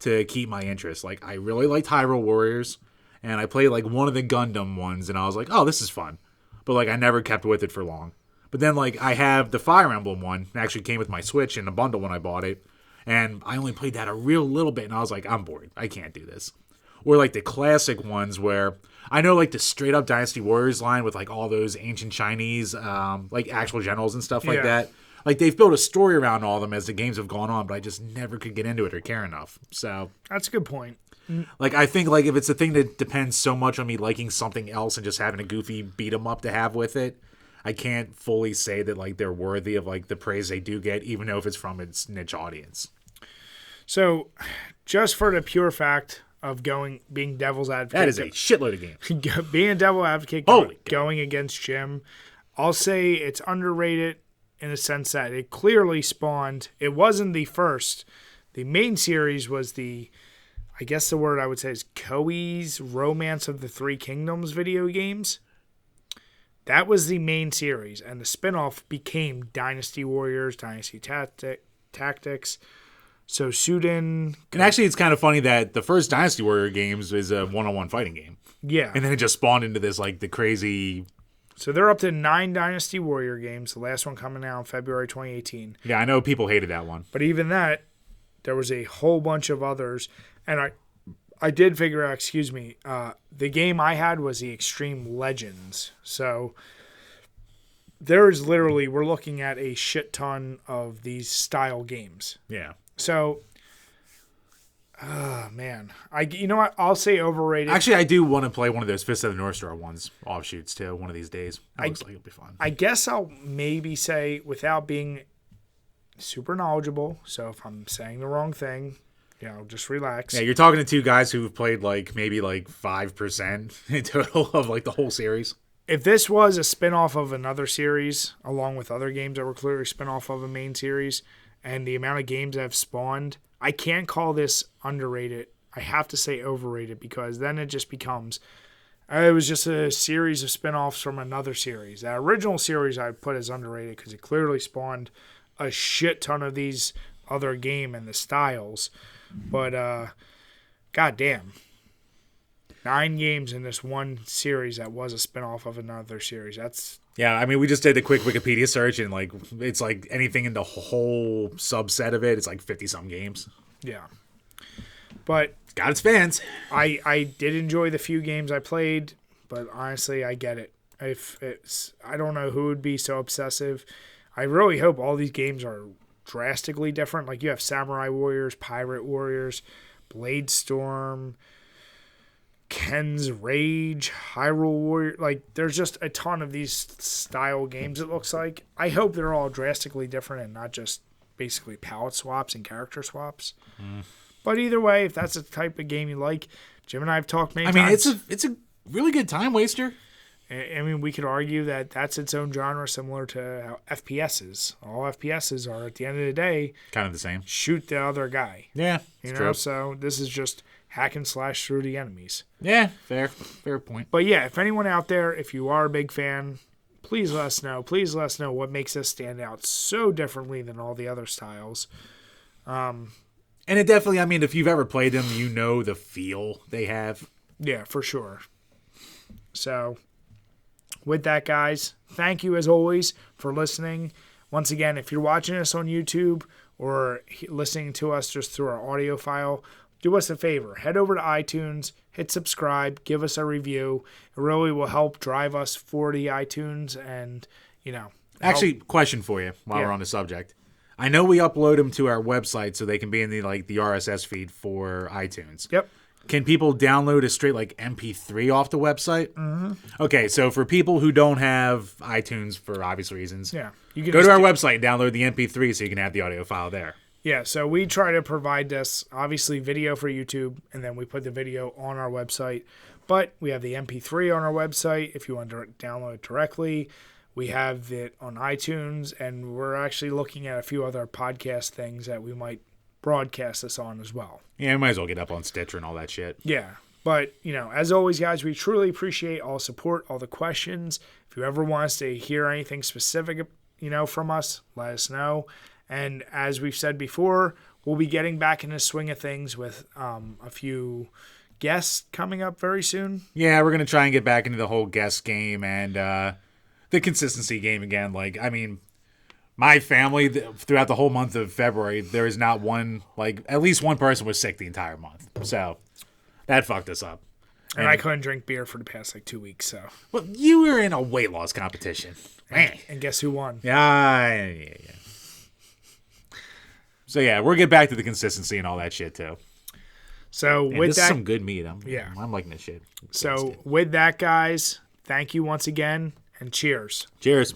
to keep my interest. Like, I really liked Hyrule Warriors, and I played like one of the Gundam ones, and I was like, oh, this is fun. But like, I never kept with it for long. But then like, I have the Fire Emblem one. It actually came with my Switch in a bundle when I bought it, and I only played that a real little bit, and I was like, I'm bored. I can't do this. Or like the classic ones where I know like the straight up Dynasty Warriors line with like all those ancient Chinese like actual generals and stuff like that. Like, they've built a story around all of them as the games have gone on, but I just never could get into it or care enough. So that's a good point. Like, I think, like, if it's a thing that depends so much on me liking something else and just having a goofy beat-em-up to have with it, I can't fully say that, like, they're worthy of, like, the praise they do get, even though if it's from its niche audience. So, just for the pure fact of being devil's advocate. That is a shitload of games. Being a devil advocate, going against Jim, I'll say it's underrated in the sense that it clearly spawned. It wasn't the first. The main series was I guess the word I would say is Koei's Romance of the Three Kingdoms video games. That was the main series, and the spinoff became Dynasty Warriors, Dynasty Tactics. So Sudan. And actually, it's kind of funny that the first Dynasty Warrior games is a one-on-one fighting game. Yeah. And then it just spawned into this, like, the crazy... So they're up to 9 Dynasty Warrior games, the last one coming out in February 2018. Yeah, I know people hated that one. But even that, there was a whole bunch of others. And I did figure out, the game I had was the Extreme Legends. So there's literally, we're looking at a shit ton of these style games. Yeah. So, man. You know what? I'll say overrated. Actually, I do want to play one of those Fist of the North Star ones, offshoots, too, one of these days. Looks like it'll be fun. I guess I'll maybe say, without being super knowledgeable, so if I'm saying the wrong thing, just relax. Yeah, you're talking to two guys who've played, maybe 5% in total of, the whole series. If this was a spinoff of another series, along with other games that were clearly spinoff of a main series, and the amount of games that have spawned, I can't call this underrated. I have to say overrated, because then it just becomes, it was just a series of spinoffs from another series. That original series I put as underrated because it clearly spawned a shit ton of these other game and the styles. But, goddamn. 9 games in this one series that was a spinoff of another series. That's... Yeah, I mean, we just did a quick Wikipedia search, and, it's anything in the whole subset of it. It's 50-some games. Yeah. But... It's got its fans. I did enjoy the few games I played, but honestly, I get it. I don't know who would be so obsessive. I really hope all these games are drastically different. Like, you have Samurai Warriors, Pirate Warriors, Blade Storm... Ken's Rage, Hyrule Warrior. There's just a ton of these style games, it looks like. I hope they're all drastically different and not just basically palette swaps and character swaps. But either way, if that's the type of game you like, Jim and I have talked many times. It's a really good time waster. I mean, we could argue that that's its own genre, similar to how FPS is. All FPSs are, at the end of the day, kind of the same. Shoot the other guy. Yeah, true. So this is just hack and slash through the enemies. Yeah, fair point. But yeah, if anyone out there, if you are a big fan, please let us know. Please let us know what makes this stand out so differently than all the other styles. And it definitely, if you've ever played them, you know the feel they have. Yeah, for sure. So, with that, guys, thank you as always for listening. Once again, if you're watching us on YouTube or listening to us just through our audio file, do us a favor. Head over to iTunes, hit subscribe, give us a review. It really will help drive us for the iTunes and, Actually, question for you while we're on the subject. I know we upload them to our website so they can be in the RSS feed for iTunes. Yep. Can people download a straight MP3 off the website? Mm-hmm. Okay, so for people who don't have iTunes for obvious reasons, you can go to our website and download the MP3 so you can have the audio file there. Yeah, so we try to provide this, obviously, video for YouTube, and then we put the video on our website. But we have the MP3 on our website if you want to download it directly. We have it on iTunes, and we're actually looking at a few other podcast things that we might broadcast this on as well. Yeah, we might as well get up on Stitcher and all that shit. Yeah, but, as always, guys, we truly appreciate all the support, all the questions. If you ever want us to hear anything specific, from us, let us know. And as we've said before, we'll be getting back in the swing of things with a few guests coming up very soon. Yeah, we're going to try and get back into the whole guest game and the consistency game again. My family, throughout the whole month of February, there is not one, at least one person was sick the entire month. So that fucked us up. And I couldn't drink beer for the past 2 weeks, so. Well, you were in a weight loss competition. And guess who won? Yeah. So, yeah, we'll get back to the consistency and all that shit, too. So, with this that... is some good meat. I'm liking this shit. So, with that, guys, thank you once again, and cheers. Cheers.